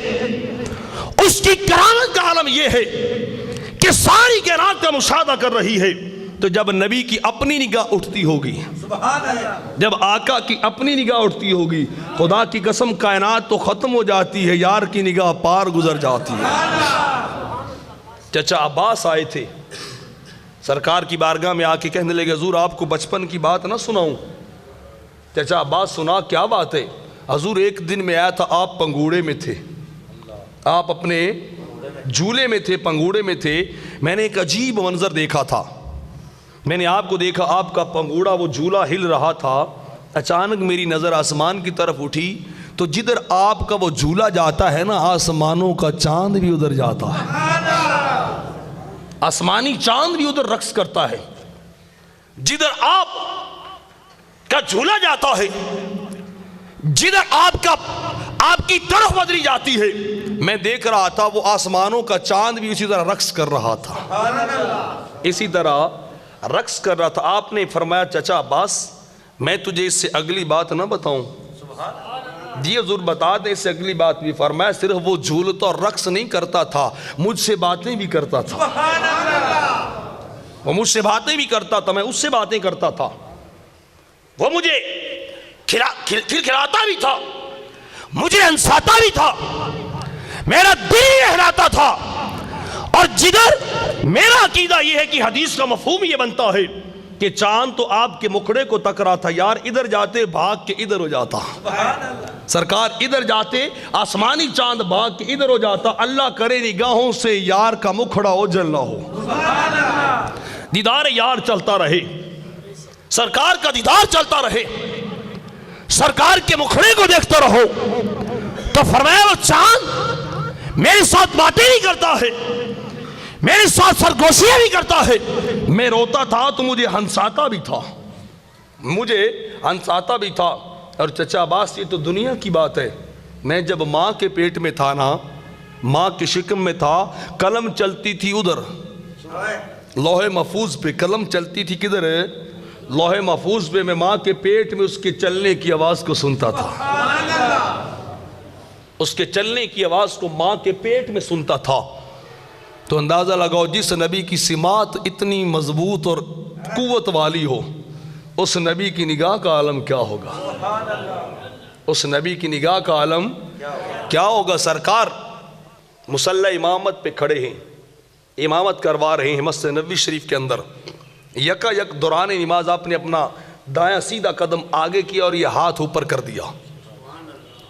اس کی کرامت کا عالم یہ ہے کہ ساری کائنات کا مشاہدہ کر رہی ہے۔ تو جب نبی کی اپنی نگاہ اٹھتی ہوگی، جب آقا کی اپنی نگاہ اٹھتی ہوگی، خدا کی قسم کائنات تو ختم ہو جاتی ہے، یار کی نگاہ پار گزر جاتی ہے۔ چچا عباس آئے تھے سرکار کی بارگاہ میں، آ کے کہنے لگے حضور آپ کو بچپن کی بات نہ سناؤں؟ چچا عباس سنا، کیا بات ہے؟ حضور ایک دن میں آیا تھا، آپ پنگوڑے میں تھے، آپ اپنے جھولے میں تھے، پنگوڑے میں تھے، میں نے ایک عجیب منظر دیکھا تھا، میں نے آپ کو دیکھا، آپ کا پنگوڑا وہ جھولا ہل رہا تھا، اچانک میری نظر آسمان کی طرف اٹھی، تو جدھر آپ کا وہ جھولا جاتا ہے نا، آسمانوں کا چاند بھی ادھر جاتا ہے، آسمانی چاند بھی ادھر رقص کرتا ہے، جدھر آپ کا جھولا جاتا ہے، جدھر آپ کی طرف بدلی جاتی ہے، میں دیکھ رہا تھا وہ آسمانوں کا چاند بھی اسی طرح رقص کر رہا تھا، اسی طرح رقص کر رہا تھا۔ آپ نے فرمایا چچا عباس میں تجھے اس سے اگلی بات نہ بتاؤں؟ جی حضور بتا دیں اس سے اگلی بات بھی۔ فرمایا صرف وہ جھولتا اور رقص نہیں کرتا تھا، مجھ سے باتیں بھی کرتا تھا، وہ مجھ سے باتیں بھی کرتا تھا، میں اس سے باتیں کرتا تھا، وہ مجھے کھلاتا بھی تھا، مجھے ہنساتا بھی تھا، میرا دل بہلاتا تھا۔ اور جدھر میرا عقیدہ یہ ہے کہ حدیث کا مفہوم یہ بنتا ہے کہ چاند تو آپ کے مکھڑے کو تک رہا تھا، یار ادھر جاتے بھاگ کے ادھر ہو جاتا، سرکار ادھر جاتے آسمانی چاند بھاگ کے ادھر ہو جاتا، اللہ کرے نگاہوں سے یار کا مکھڑا اوجھل نہ ہو، دیدار یار چلتا رہے، سرکار کا دیدار چلتا رہے، سرکار کے مکھڑے کو دیکھتا رہو۔ تو فرمایا وہ چاند میرے ساتھ باتیں نہیں کرتا ہے، میرے ساتھ سرگوشیاں بھی کرتا ہے، میں روتا تھا تو مجھے ہنساتا بھی تھا، مجھے ہنساتا بھی تھا۔ اور چچا عباس یہ تو دنیا کی بات ہے، میں جب ماں کے پیٹ میں تھا نا، ماں کے شکم میں تھا، قلم چلتی تھی ادھر لوح محفوظ پہ، قلم چلتی تھی کدھر ہے؟ لوح محفوظ پہ، میں ماں کے پیٹ میں اس کے چلنے کی آواز کو سنتا تھا، اس کے چلنے کی آواز کو ماں کے پیٹ میں سنتا تھا۔ تو اندازہ لگاؤ جس نبی کی سمات اتنی مضبوط اور قوت والی ہو، اس نبی کی نگاہ کا عالم کیا ہوگا؟ اس نبی کی نگاہ کا عالم کیا ہوگا؟ سرکار مصلی امامت پہ کھڑے ہیں، امامت کروا رہے ہیں مسجد نبوی شریف کے اندر، یکا یک دوران نماز آپ نے اپنا دایاں سیدھا قدم آگے کیا اور یہ ہاتھ اوپر کر دیا،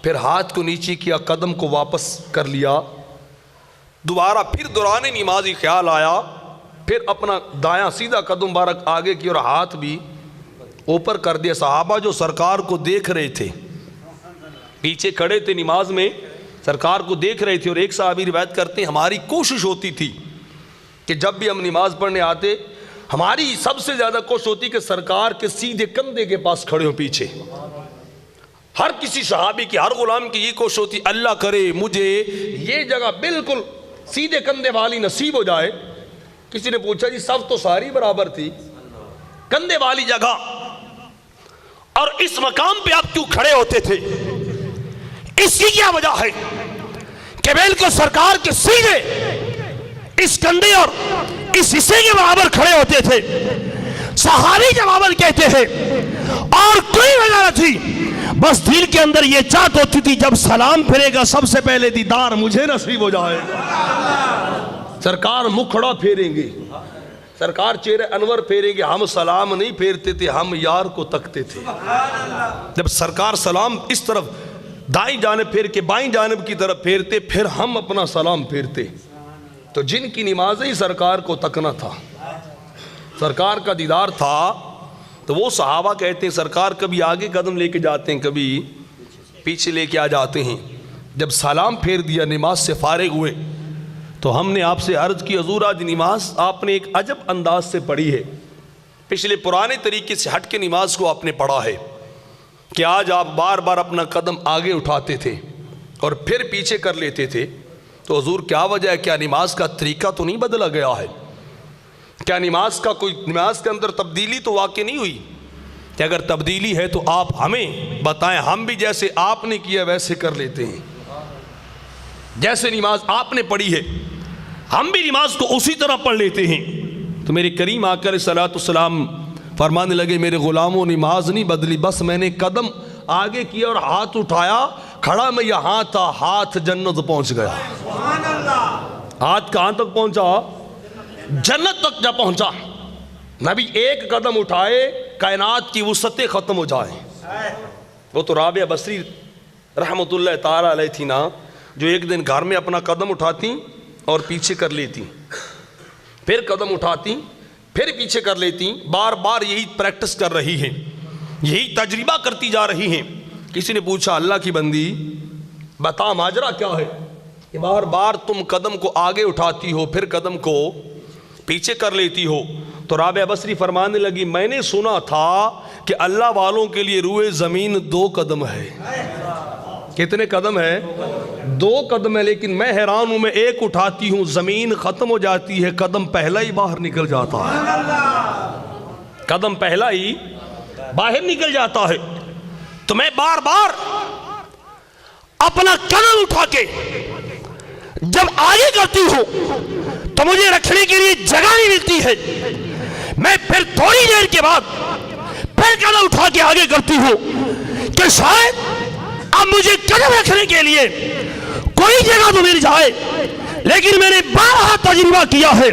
پھر ہاتھ کو نیچے کیا، قدم کو واپس کر لیا، دوبارہ پھر دوران نمازی خیال آیا پھر اپنا دایاں سیدھا قدم مبارک آگے کی اور ہاتھ بھی اوپر کر دیا. صحابہ جو سرکار کو دیکھ رہے تھے, پیچھے کھڑے تھے نماز میں, سرکار کو دیکھ رہے تھے. اور ایک صحابی روایت کرتے ہیں ہماری کوشش ہوتی تھی کہ جب بھی ہم نماز پڑھنے آتے, ہماری سب سے زیادہ کوشش ہوتی کہ سرکار کے سیدھے کندھے کے پاس کھڑے ہوں پیچھے. ہر کسی صحابی کی, ہر غلام کی یہ کوشش ہوتی اللہ کرے مجھے یہ جگہ بالکل سیدھے کندھے والی نصیب ہو جائے. کسی نے پوچھا جی صف تو ساری برابر تھی, کندھے والی جگہ اور اس مقام پہ آپ کیوں کھڑے ہوتے تھے؟ اس کی کیا وجہ ہے کہ بالکل سرکار کے سیدھے اس کندھے اور اس حصے کے برابر کھڑے ہوتے تھے. صحابی جواباً کہتے ہیں اور کوئی وجہ نہ تھی, بس دل کے اندر یہ چاہت ہوتی تھی جب سلام پھرے گا سب سے پہلے دیدار مجھے نصیب ہو جائے. سرکار مکھڑا پھیریں گے, سرکار چہرے انور پھیریں گے, ہم سلام نہیں پھیرتے تھے, ہم یار کو تکتے تھے. جب سرکار سلام اس طرف دائیں جانب پھیر کے بائیں جانب کی طرف پھیرتے, پھر ہم اپنا سلام پھیرتے. تو جن کی نمازیں سرکار کو تکنا تھا, سرکار کا دیدار تھا, تو وہ صحابہ کہتے ہیں سرکار کبھی آگے قدم لے کے جاتے ہیں, کبھی پیچھے لے کے آ جاتے ہیں. جب سلام پھیر دیا, نماز سے فارغ ہوئے, تو ہم نے آپ سے عرض کی حضور آج نماز آپ نے ایک عجب انداز سے پڑھی ہے, پچھلے پرانے طریقے سے ہٹ کے نماز کو آپ نے پڑھا ہے کہ آج آپ بار بار اپنا قدم آگے اٹھاتے تھے اور پھر پیچھے کر لیتے تھے. تو حضور کیا وجہ ہے؟ کیا نماز کا طریقہ تو نہیں بدلا گیا ہے؟ کیا نماز کے اندر تبدیلی تو واقع نہیں ہوئی؟ کہ اگر تبدیلی ہے تو آپ ہمیں بتائیں, ہم بھی جیسے آپ نے کیا ویسے کر لیتے ہیں. جیسے نماز آپ نے پڑھی ہے ہم بھی نماز کو اسی طرح پڑھ لیتے ہیں. تو میرے کریم آقا علیہ الصلوۃ والسلام فرمانے لگے میرے غلاموں نماز نہیں بدلی, بس میں نے قدم آگے کیا اور ہاتھ اٹھایا, کھڑا میں یہاں تھا, ہاتھ جنت پہنچ گیا. ہاتھ کہاں تک پہنچا؟ جنت تک جا پہنچا. نبی ایک قدم اٹھائے کائنات کی وسعتیں ختم ہو جائیں. وہ تو رابعہ بصری رحمت اللہ تعالی علیہ تھی نا, جو ایک دن گھر میں اپنا قدم اٹھاتی اور پیچھے کر لیتی, پھر قدم اٹھاتی پھر پیچھے کر لیتی, بار بار یہی پریکٹس کر رہی ہیں, یہی تجربہ کرتی جا رہی ہیں. کسی نے پوچھا اللہ کی بندی بتا ماجرا کیا ہے کہ بار بار تم قدم کو آگے اٹھاتی ہو پھر قدم کو پیچھے کر لیتی ہو؟ تو رابعہ بصری فرمانے لگی میں نے سنا تھا کہ اللہ والوں کے لیے روئے زمین 2 قدم ہے. کتنے قدم ہے؟ 2 قدم ہے, لیکن میں حیران ہوں, میں ایک اٹھاتی ہوں زمین ختم ہو جاتی ہے, قدم پہلا ہی باہر نکل جاتا ہے. قدم پہلا ہی باہر نکل جاتا ہے. تو میں بار بار اپنا قدم اٹھا کے جب آگے کرتی ہوں تو مجھے رکھنے کے لیے جگہ نہیں ملتی ہے. میں پھر تھوڑی دیر کے بعد پھر قدم اٹھا کے آگے کرتی ہوں کہ شاید اب مجھے قدم رکھنے کے لیے کوئی جگہ تو مل جائے. لیکن میں نے بارہا تجربہ کیا ہے,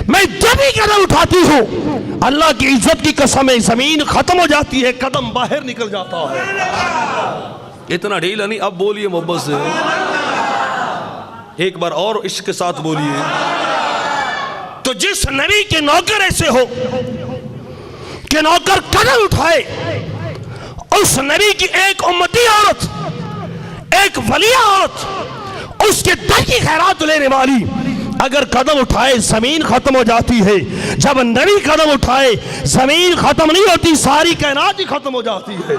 میں جب ہی قدم اٹھاتی ہوں اللہ کی عزت کی قسم زمین ختم ہو جاتی ہے, قدم باہر نکل جاتا ہے. اتنا ڈھیلا نہیں, اب بولیے محبت سے, ایک بار اور عشق کے ساتھ بولیے. تو جس نبی کے نوکر ایسے ہو کہ نوکر قدم اٹھائے, اس نبی کی ایک امتی عورت, ایک ولیہ عورت, اس کے در کی خیرات لینے والی اگر قدم اٹھائے زمین ختم ہو جاتی ہے. جب نبی قدم اٹھائے زمین ختم نہیں ہوتی, ساری کائنات ہی ختم ہو جاتی ہے.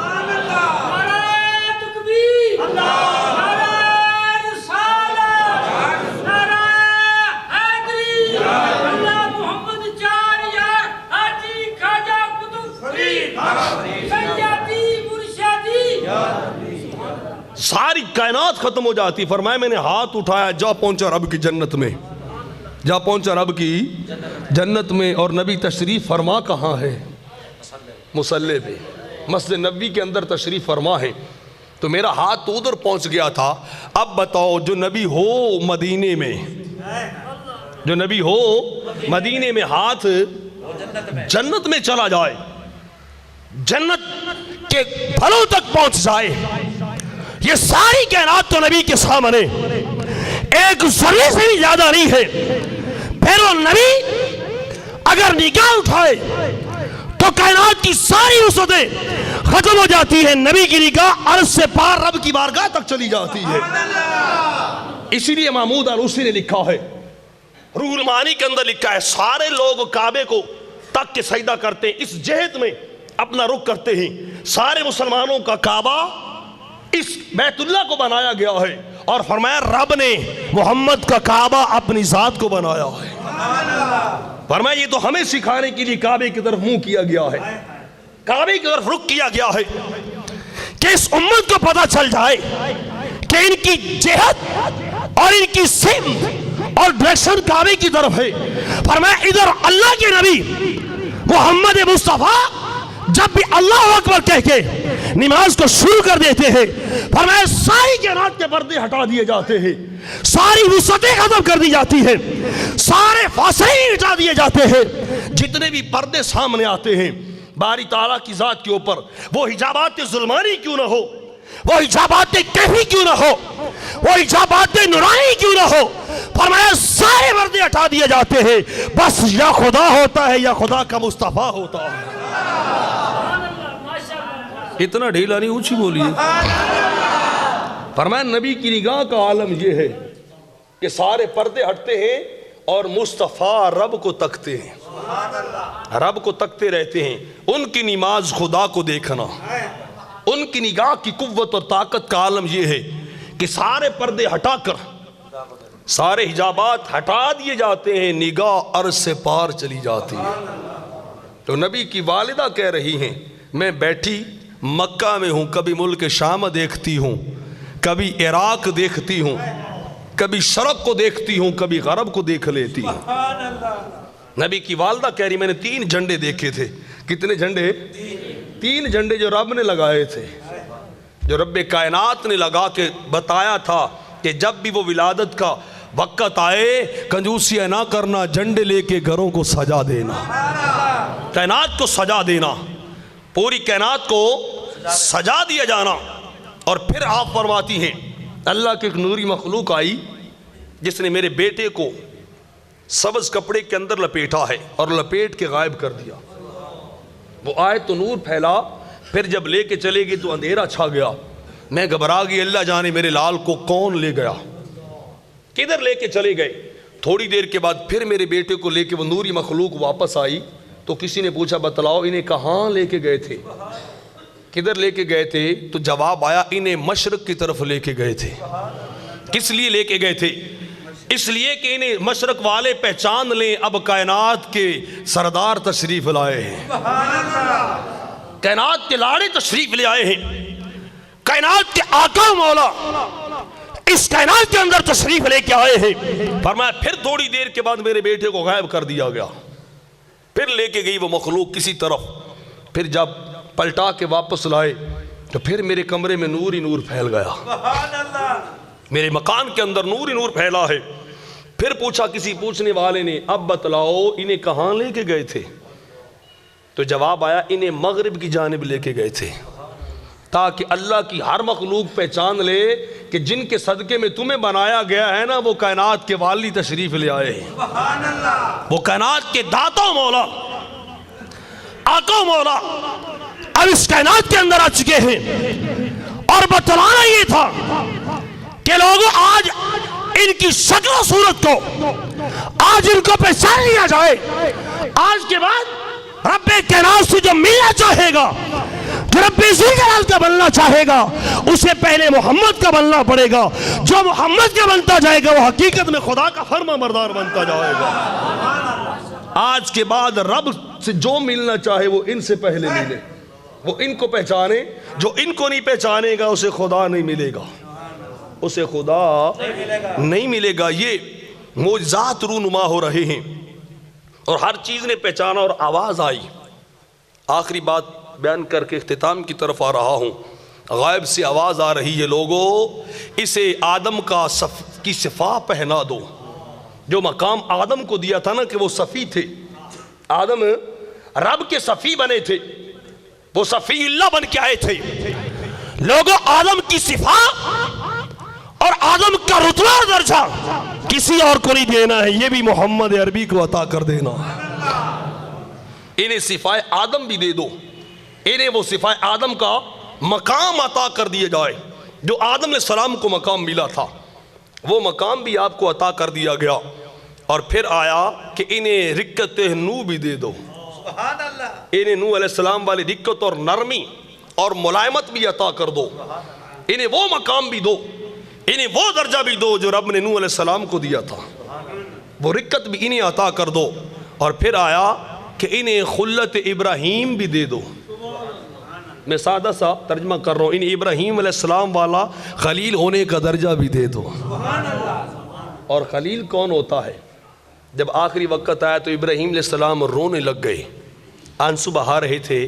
ساری کائنات ختم ہو جاتی. فرمایا میں نے ہاتھ اٹھایا, جا پہنچا رب کی جنت میں, جا پہنچا رب کی جنت میں. اور نبی تشریف فرما کہاں ہے؟ مصلی پہ, مسجد نبوی کے اندر تشریف فرما ہے. تو میرا ہاتھ تو ادھر پہنچ گیا تھا. اب بتاؤ جو نبی ہو مدینے میں, جو نبی ہو مدینے میں, ہاتھ جنت میں چلا جائے, جنت کے پھلوں تک پہنچ جائے, یہ ساری کائنات تو نبی کے سامنے ایک ذرے سے بھی زیادہ نہیں ہے. پھر وہ نبی اگر نگاہ اٹھائے تو کائنات کی ساری وسعتیں ختم ہو جاتی ہیں، نبی کی نگاہ عرش سے پار رب کی بارگاہ تک چلی جاتی ہے۔ اسی لیے محمود آلوسی نے لکھا ہے، روح المعانی کے اندر لکھا ہے، سارے لوگ کعبے کو تک کے سجدہ کرتے ہیں، اس جہت میں اپنا رخ کرتے ہیں، سارے مسلمانوں کا کعبہ اس بیت اللہ کو بنایا گیا ہے، اور فرمایا رب نے محمد کا کعبہ اپنی ذات کو بنایا ہے۔ فرمایا یہ تو ہمیں سکھانے کے لیے کعبے کی طرف منہ کیا گیا ہے، کعبے کی طرف رخ کیا گیا ہے، کہ اس امت کو پتہ چل جائے کہ ان کی جہت اور ان کی سمت اور ڈائریکشن کعبے کی طرف ہے۔ فرمایا ادھر اللہ کے نبی محمد مصطفیٰ جب بھی اللہ اکبر کہہ کے نماز کو شروع کر دیتے ہیں، فرمایا ساری کائنات کے پردے ہٹا دیے جاتے ہیں، ساری وسعتیں ختم کر دی جاتی ہیں، سارے فاصلے ہٹا دیے جاتے ہیں، جتنے بھی پردے سامنے آتے ہیں باری تعالیٰ کی ذات کے اوپر، وہ حجابات ظلمانی کیوں نہ ہو، وہ حجابات کیفی کیوں نہ ہو، وہ حجابات نورانی کیوں نہ ہو، فرمایا سارے پردے ہٹا دیے جاتے ہیں، بس یا خدا ہوتا ہے یا خدا کا مصطفیٰ ہوتا ہے۔ اتنا ڈھیلا نہیں، اونچی بولیے۔ فرمایا نبی کی نگاہ کا عالم یہ ہے کہ سارے پردے ہٹتے ہیں اور مصطفیٰ رب کو تکتے ہیں، رب کو تکتے رہتے ہیں۔ ان کی نماز خدا کو دیکھنا، ان کی نگاہ کی قوت اور طاقت کا عالم یہ ہے کہ سارے پردے ہٹا کر سارے حجابات ہٹا دیے جاتے ہیں، نگاہ عرش سے پار چلی جاتی ہے۔ تو نبی کی والدہ کہہ رہی ہیں میں بیٹھی مکہ میں ہوں، کبھی ملک شام دیکھتی ہوں، کبھی عراق دیکھتی ہوں، کبھی شرق کو دیکھتی ہوں، کبھی غرب کو دیکھ لیتی ہوں۔ نبی کی والدہ کہہ رہی میں نے 3 جھنڈے دیکھے تھے۔ کتنے جھنڈے؟ 3 جھنڈے جو رب نے لگائے تھے، جو رب کائنات نے لگا کے بتایا تھا کہ جب بھی وہ ولادت کا وقت آئے کنجوسیاں نہ کرنا، جھنڈے لے کے گھروں کو سجا دینا، کائنات کو سجا دینا، پوری کائنات کو سجا دیا جانا۔ اور پھر آپ فرماتی ہیں اللہ کی ایک نوری مخلوق آئی جس نے میرے بیٹے کو سبز کپڑے کے اندر لپیٹا ہے اور لپیٹ کے غائب کر دیا۔ وہ آئے تو نور پھیلا، پھر جب لے کے چلے گی تو اندھیرا چھا گیا۔ میں گھبرا گئی، اللہ جانے میرے لال کو کون لے گیا، کدھر لے کے چلے گئے۔ تھوڑی دیر کے بعد پھر میرے بیٹے کو لے کے وہ نوری مخلوق واپس آئی تو کسی نے پوچھا بتلاؤ انہیں کہاں لے کے گئے تھے، کدھر لے کے گئے تھے؟ تو جواب آیا انہیں مشرق کی طرف لے کے گئے تھے۔ کس لیے لے کے گئے تھے؟ اس لیے کہ انہیں مشرق والے پہچان لیں اب کائنات کے سردار تشریف لائے ہیں، کائنات کے لاڑے تشریف لے آئے ہیں، کائنات کے آقا مولا اس کائنات کے اندر تشریف لے کے آئے ہیں۔ فرمایا پھر تھوڑی دیر کے بعد میرے بیٹے کو غائب کر دیا گیا، پھر لے کے گئی وہ مخلوق کسی طرف، پھر جب پلٹا کے واپس لائے تو پھر میرے کمرے میں نور ہی نور پھیل گیا، میرے مکان کے اندر نور ہی نور پھیلا ہے۔ پھر پوچھا کسی پوچھنے والے نے اب بتلاؤ انہیں کہاں لے کے گئے تھے؟ تو جواب آیا انہیں مغرب کی جانب لے کے گئے تھے، تاکہ اللہ کی ہر مخلوق پہچان لے کہ جن کے صدقے میں تمہیں بنایا گیا ہے نا وہ کائنات کے والی تشریف لے آئے ہیں، وہ کائنات کے داتا مولا آقا مولا اب اس کائنات کے اندر آ چکے ہیں۔ اور بتلانا یہ تھا کہ لوگوں آج ان کی شکل و صورت کو آج ان کو پہچان لیا جائے۔ آج کے بعد رب کائنات سے جو ملنا چاہے گا، جو رب ذوالجلال کا بننا چاہے گا، اسے پہلے محمد کا بننا پڑے گا۔ جو محمد کا بنتا جائے گا وہ حقیقت میں خدا کا فرما بردار بنتا جائے گا۔ آج کے بعد رب سے جو ملنا چاہے وہ ان سے پہلے ملے، وہ ان کو پہچانے، جو ان کو نہیں پہچانے گا اسے خدا نہیں ملے گا، اسے خدا نہیں ملے گا۔ یہ معجزات رونما ہو رہے ہیں اور ہر چیز نے پہچانا اور آواز آئی۔ آخری بات بیان کر کے اختتام کی طرف آ رہا ہوں۔ غائب سے آواز آ رہی ہے لوگوں اسے آدم کی صفا پہنا دو۔ جو مقام آدم کو دیا تھا نا کہ وہ صفی تھے، آدم رب کے صفی بنے تھے، وہ صفی اللہ بن کے آئے تھے۔ لوگوں آدم کی صفا اور آدم کا رتبہ اور درجہ کسی اور کو نہیں دینا ہے، یہ بھی محمد عربی کو عطا کر دینا ہے۔ انہیں صفائے آدم بھی دے دو، انہیں وہ صفائے آدم کا مقام عطا کر دیا جائے جو آدم علیہ السلام کو مقام ملا تھا، وہ مقام بھی آپ کو عطا کر دیا گیا۔ اور پھر آیا کہ انہیں رکت نو بھی دے دو، سبحان اللہ، انہیں نو علیہ السلام والی رکت اور نرمی اور ملائمت بھی عطا کر دو، انہیں وہ مقام بھی دو، انہیں وہ درجہ بھی دو جو رب نے نو علیہ السلام کو دیا تھا، وہ رکت بھی انہیں عطا کر دو۔ اور پھر آیا کہ انہیں خلت ابراہیم بھی دے دو۔ میں سادہ سا ترجمہ کر رہا ہوں، انہیں ابراہیم علیہ السلام والا خلیل ہونے کا درجہ بھی دے دو۔ اور خلیل کون ہوتا ہے؟ جب آخری وقت آیا تو ابراہیم علیہ السلام رونے لگ گئے، آنسو بہا رہے تھے۔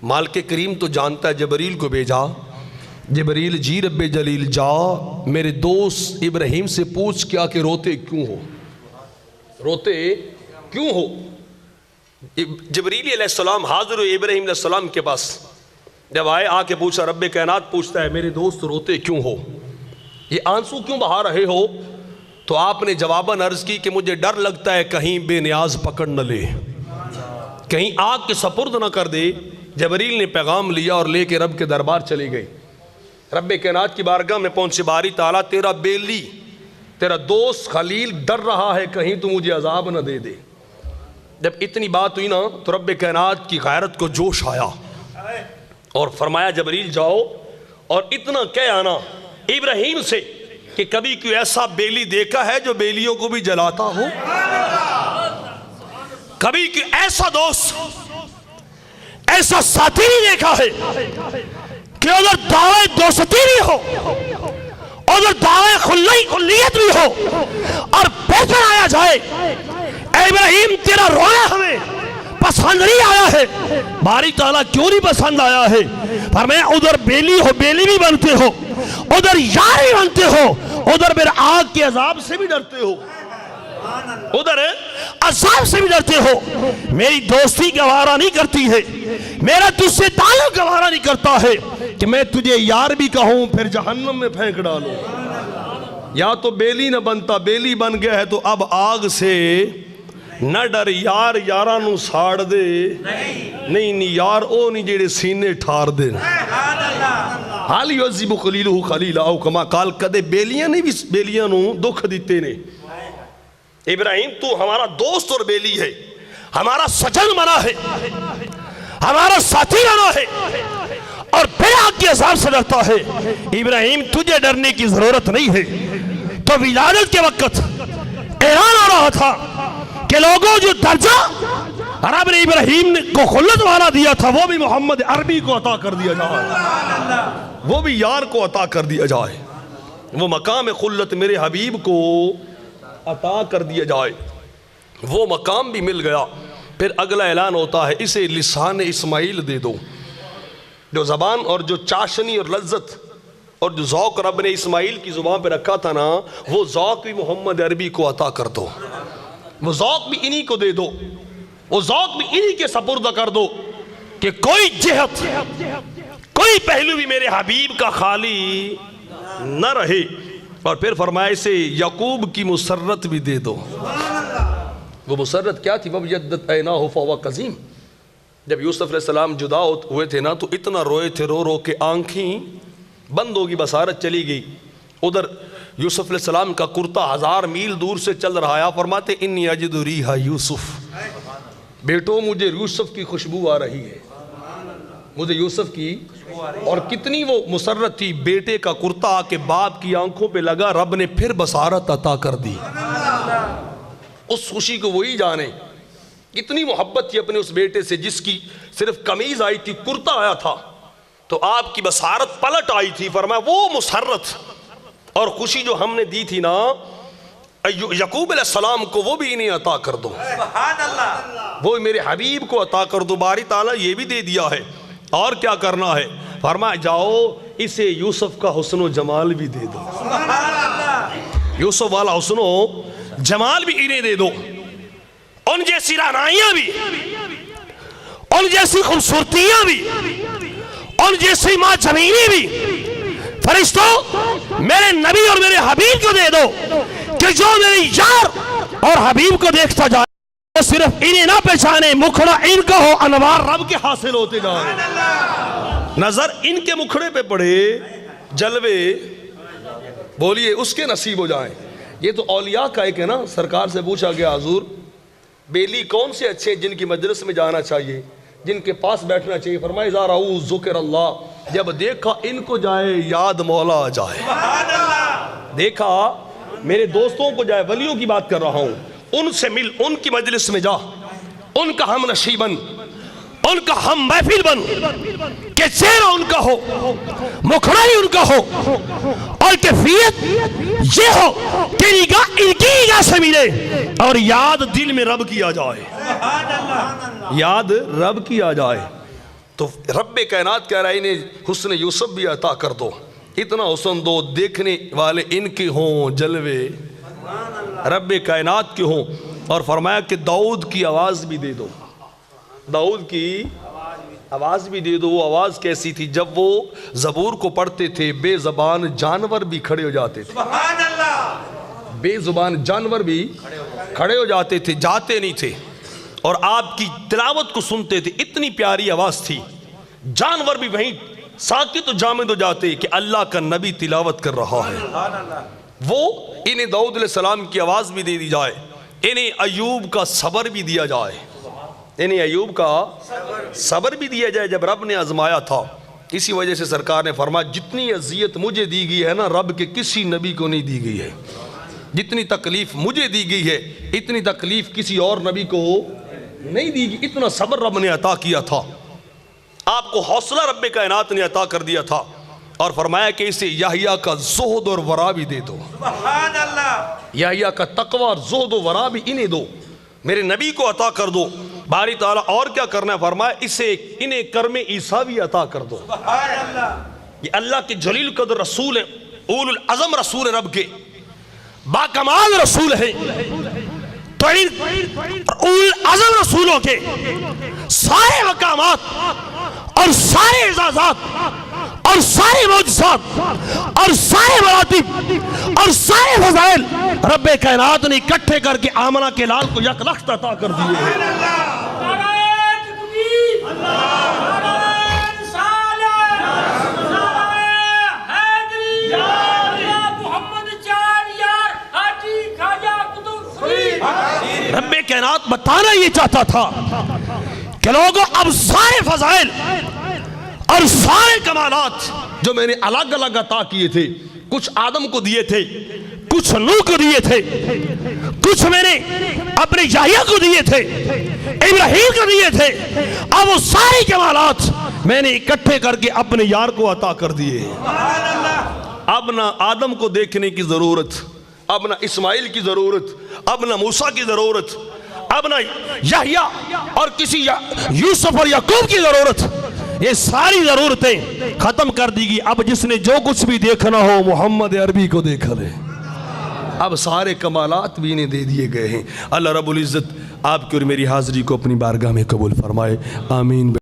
مالک کریم تو جانتا ہے، جبریل کو بھیجا، جبریل جی رب جلیل جا میرے دوست ابراہیم سے پوچھ کیا کہ روتے کیوں ہو، روتے کیوں ہو؟ جبریل علیہ السلام حاضر ہوئے ابراہیم علیہ السلام کے پاس، جب آئے آ کے پوچھا، رب کائنات پوچھتا ہے میرے دوست روتے کیوں ہو، یہ آنسو کیوں بہا رہے ہو؟ تو آپ نے جواباً عرض کی کہ مجھے ڈر لگتا ہے کہیں بے نیاز پکڑ نہ لے، کہیں آگ کے سپرد نہ کر دے۔ جبریل نے پیغام لیا اور لے کے رب کے دربار چلی گئی۔ رب کائنات کی بارگاہ میں پہنچے، باری تعالیٰ تیرا بیلی، تیرا دوست خلیل ڈر رہا ہے کہیں تو مجھے عذاب نہ دے دے۔ جب اتنی بات ہوئی نا تو رب کائنات کی غیرت کو جوش آیا اور فرمایا جبریل جاؤ اور اتنا کہہ آنا ابراہیم سے کہ کبھی کوئی ایسا بیلی دیکھا ہے جو بیلیوں کو بھی جلاتا ہو؟ کبھی کوئی ایسا دوست، ایسا ساتھی نہیں دیکھا ہے کہ ادھر دعوے دوستی بھی ہو، ادھر دعوے خلیت بھی ہو، اور بہتر آیا جائے اے ابراہیم تیرا رونا ہمیں پسند نہیں آیا ہے۔ باری تعالیٰ کیوں نہیں پسند آیا ہے؟ فرمایا ادھر بیلی ہو، بیلی بھی بنتے ہو، ادھر یار بھی بنتے ہو، ادھر میرے آگ کے عذاب سے بھی ڈرتے ہو، ادھر عذاب سے بھی ڈرتے ہو۔ میری دوستی گوارا نہیں کرتی ہے، میرا تجھ سے تعلق گوارا نہیں کرتا ہے کہ میں تجھے یار بھی کہوں پھر جہنم میں پھینک ڈالوں۔ یا تو بیلی نہ بنتا، بیلی بن گیا ہے تو اب آگ سے نہ ڈر، یار یاراں نو ساڑ دے، نہیں یار او نہیں جیڑے سینے ٹھار دے۔ حال یعذب خلیلہ خلیلہ او کما قال، کدے بیلیاں نہیں بھی بیلیاں نو دکھ دیتے نے۔ ابراہیم تو ہمارا دوست اور بیلی ہے، ہمارا سجن بنا ہے، ہمارا ساتھی بنا ہے، اور پھر آگ کے عذاب سے ڈرتا ہے۔ ابراہیم تجھے ڈرنے کی ضرورت نہیں ہے۔ تو ولادت کے وقت اعلان ہو رہا تھا کہ لوگوں جو درجہ رب نے ابراہیم کو خلت والا دیا تھا وہ بھی محمد عربی کو عطا کر دیا جائے، وہ بھی یار کو عطا کر دیا جائے، وہ مقام خلت میرے حبیب کو عطا کر دیا جائے، وہ مقام بھی مل گیا۔ پھر اگلا اعلان ہوتا ہے اسے لسان اسماعیل دے دو، جو زبان اور جو چاشنی اور لذت اور جو ذوق رب نے اسماعیل کی زبان پہ رکھا تھا نا، وہ ذوق بھی محمد عربی کو عطا کر دو، وہ ذوق بھی انہی کو دے دو، وہ ذوق بھی انہی کے سپرد کر دو کہ کوئی جہت، کوئی پہلو بھی میرے حبیب کا خالی نہ رہے۔ اور پھر فرمایا اسے یعقوب کی مسرت بھی دے دو۔ وہ مسرت کیا تھی؟ وَبْيَدَّتْ عَيْنَاهُ فَهُوَ قَزِيمٌ۔ جب یوسف علیہ السلام جدا ہوئے تھے نا تو اتنا روئے تھے، رو رو کے آنکھیں بند ہوگی، بصارت چلی گئی۔ ادھر یوسف علیہ السلام کا کرتا 1000 میل دور سے چل رہا ہے، فرماتے انی اجد ریح یوسف، بیٹو مجھے یوسف کی خوشبو آ رہی ہے، مجھے یوسف کی۔ اور کتنی وہ مسرت تھی، بیٹے کا کرتا آ کے باپ کی آنکھوں پہ لگا، رب نے پھر بصارت عطا کر دی۔ اس خوشی کو وہی جانے، اتنی محبت تھی اپنے اس بیٹے سے جس کی صرف قمیض آئی تھی، کرتا آیا تھا تو آپ کی بصارت پلٹ آئی تھی۔ فرمایا وہ مسرت اور خوشی جو ہم نے دی تھی نا یعقوب علیہ السلام کو، وہ بھی انہیں عطا کر دو، وہ میرے حبیب کو عطا کر دو۔ باری تعالیٰ یہ بھی دے دیا ہے، اور کیا کرنا ہے؟ فرمایا جاؤ اسے یوسف کا حسن و جمال بھی دے دو، یوسف والا حسن و جمال بھی انہیں دے دو، ان جیسی رعنائیاں بھی، ان جیسی خوبصورتیاں بھی، ان جیسی ماں جمینی بھی۔ فرشتوں میرے نبی اور میرے حبیب کو دے دو کہ جو میرے یار اور حبیب کو دیکھتا جائے وہ صرف انہیں نہ پہچانے، مکھڑا ان کا ہو، انوار رب کے حاصل ہوتے جائیں۔ نظر ان کے مکھڑے پہ پڑے، جلوے بولیے اس کے نصیب ہو جائیں۔ یہ تو اولیاء کا ایک ہے نا۔ سرکار سے پوچھا گیا حضور بیلی کون سے اچھے جن کی مجلس میں جانا چاہیے، جن کے پاس بیٹھنا چاہیے؟ فرمائے اذا رأوا ذکر اللہ، جب دیکھا ان کو جائے یاد مولا آ جائے۔ دیکھا میرے دوستوں کو جائے، ولیوں کی بات کر رہا ہوں، ان سے مل، ان کی مجلس میں جا، ان کا ہم نشیب بن، ان کا ہم محفل بن، کہ چہرہ ان کا ہو، مکھڑا ہی ان کا ہو، اور کیفیت یہ ہو کہ نگاہ ان کی نگاہ سے ملے اور یاد دل میں رب کی آ جائے، یاد رب کی آ جائے۔ تو رب کائنات کہہ رہا ہے انہیں حسن یوسف بھی عطا کر دو، اتنا حسن دو دیکھنے والے ان کے ہوں جلوے رب کائنات کے ہوں۔ اور فرمایا کہ داؤد کی آواز بھی دے دو، داؤد کی آواز بھی دے دو۔ وہ آواز کیسی تھی؟ جب وہ زبور کو پڑھتے تھے بے زبان جانور بھی کھڑے ہو جاتے تھے، بے زبان جانور بھی کھڑے ہو جاتے تھے، جاتے نہیں تھے، اور آپ کی تلاوت کو سنتے تھے۔ اتنی پیاری آواز تھی، جانور بھی وہیں ساکت و جامد ہو جاتے کہ اللہ کا نبی تلاوت کر رہا ہے۔ وہ انہیں داؤد علیہ السلام کی آواز بھی دے دی جائے، انہیں ایوب کا صبر بھی دیا جائے، انہیں ایوب کا صبر بھی دیا جائے جب رب نے آزمایا تھا۔ اسی وجہ سے سرکار نے فرمایا جتنی اذیت مجھے دی گئی ہے نا رب کے کسی نبی کو نہیں دی گئی ہے، جتنی تکلیف مجھے دی گئی ہے اتنی تکلیف کسی اور نبی کو نہیں دی گئی۔ اتنا صبر رب نے عطا کیا تھا، آپ کو حوصلہ رب کائنات نے عطا کر دیا تھا، اور فرمایا کہ اسے یحییٰ کا زہد اور ورا بھی دے دو، یحییٰ کا تقوی اور زہد و ورا بھی انہیں دو، میرے نبی کو عطا کر دو۔ باری تعالیٰ اور کیا کرنا ہے؟ فرمایا اسے انہیں کرم عیسیٰ بھی عطا کر دو۔ یہ اللہ کے جلیل قدر رسول ہیں، اول العظم رسول رب کے، با کمال رسول ہیں۔ تو ان اول العظم رسولوں کے سارے مقامات اور سارے اعزازات اور سارے معجزات اور سارے مراتب اور سارے فضائل رب کائنات نے اکٹھے کر کے آمنہ کے لال کو یک لخت عطا کر دیے ہیں۔ رب کائنات بتانا یہ چاہتا تھا کہ لوگوں اب سارے فضائل اور سارے کمالات جو میں نے الگ الگ عطا کیے تھے، کچھ آدم کو دیے تھے، کچھ نوح کو دیے تھے، کچھ میں نے اپنے یحییٰ کو دیے تھے، ابراہیم کو دیے تھے، اب وہ سارے کمالات میں نے اکٹھے کر کے اپنے یار کو عطا کر دیے۔ اب نہ آدم کو دیکھنے کی ضرورت، اب نہ اسماعیل کی ضرورت، اب نہ موسیٰ کی ضرورت، اب نہ یحییٰ اور کسی یوسف اور یعقوب کی ضرورت، یہ ساری ضرورتیں ختم کر دی گئی۔ اب جس نے جو کچھ بھی دیکھنا ہو محمد عربی کو دیکھ لے، اب سارے کمالات بھی انہیں دے دیے گئے ہیں۔ اللہ رب العزت آپ کی اور میری حاضری کو اپنی بارگاہ میں قبول فرمائے، آمین۔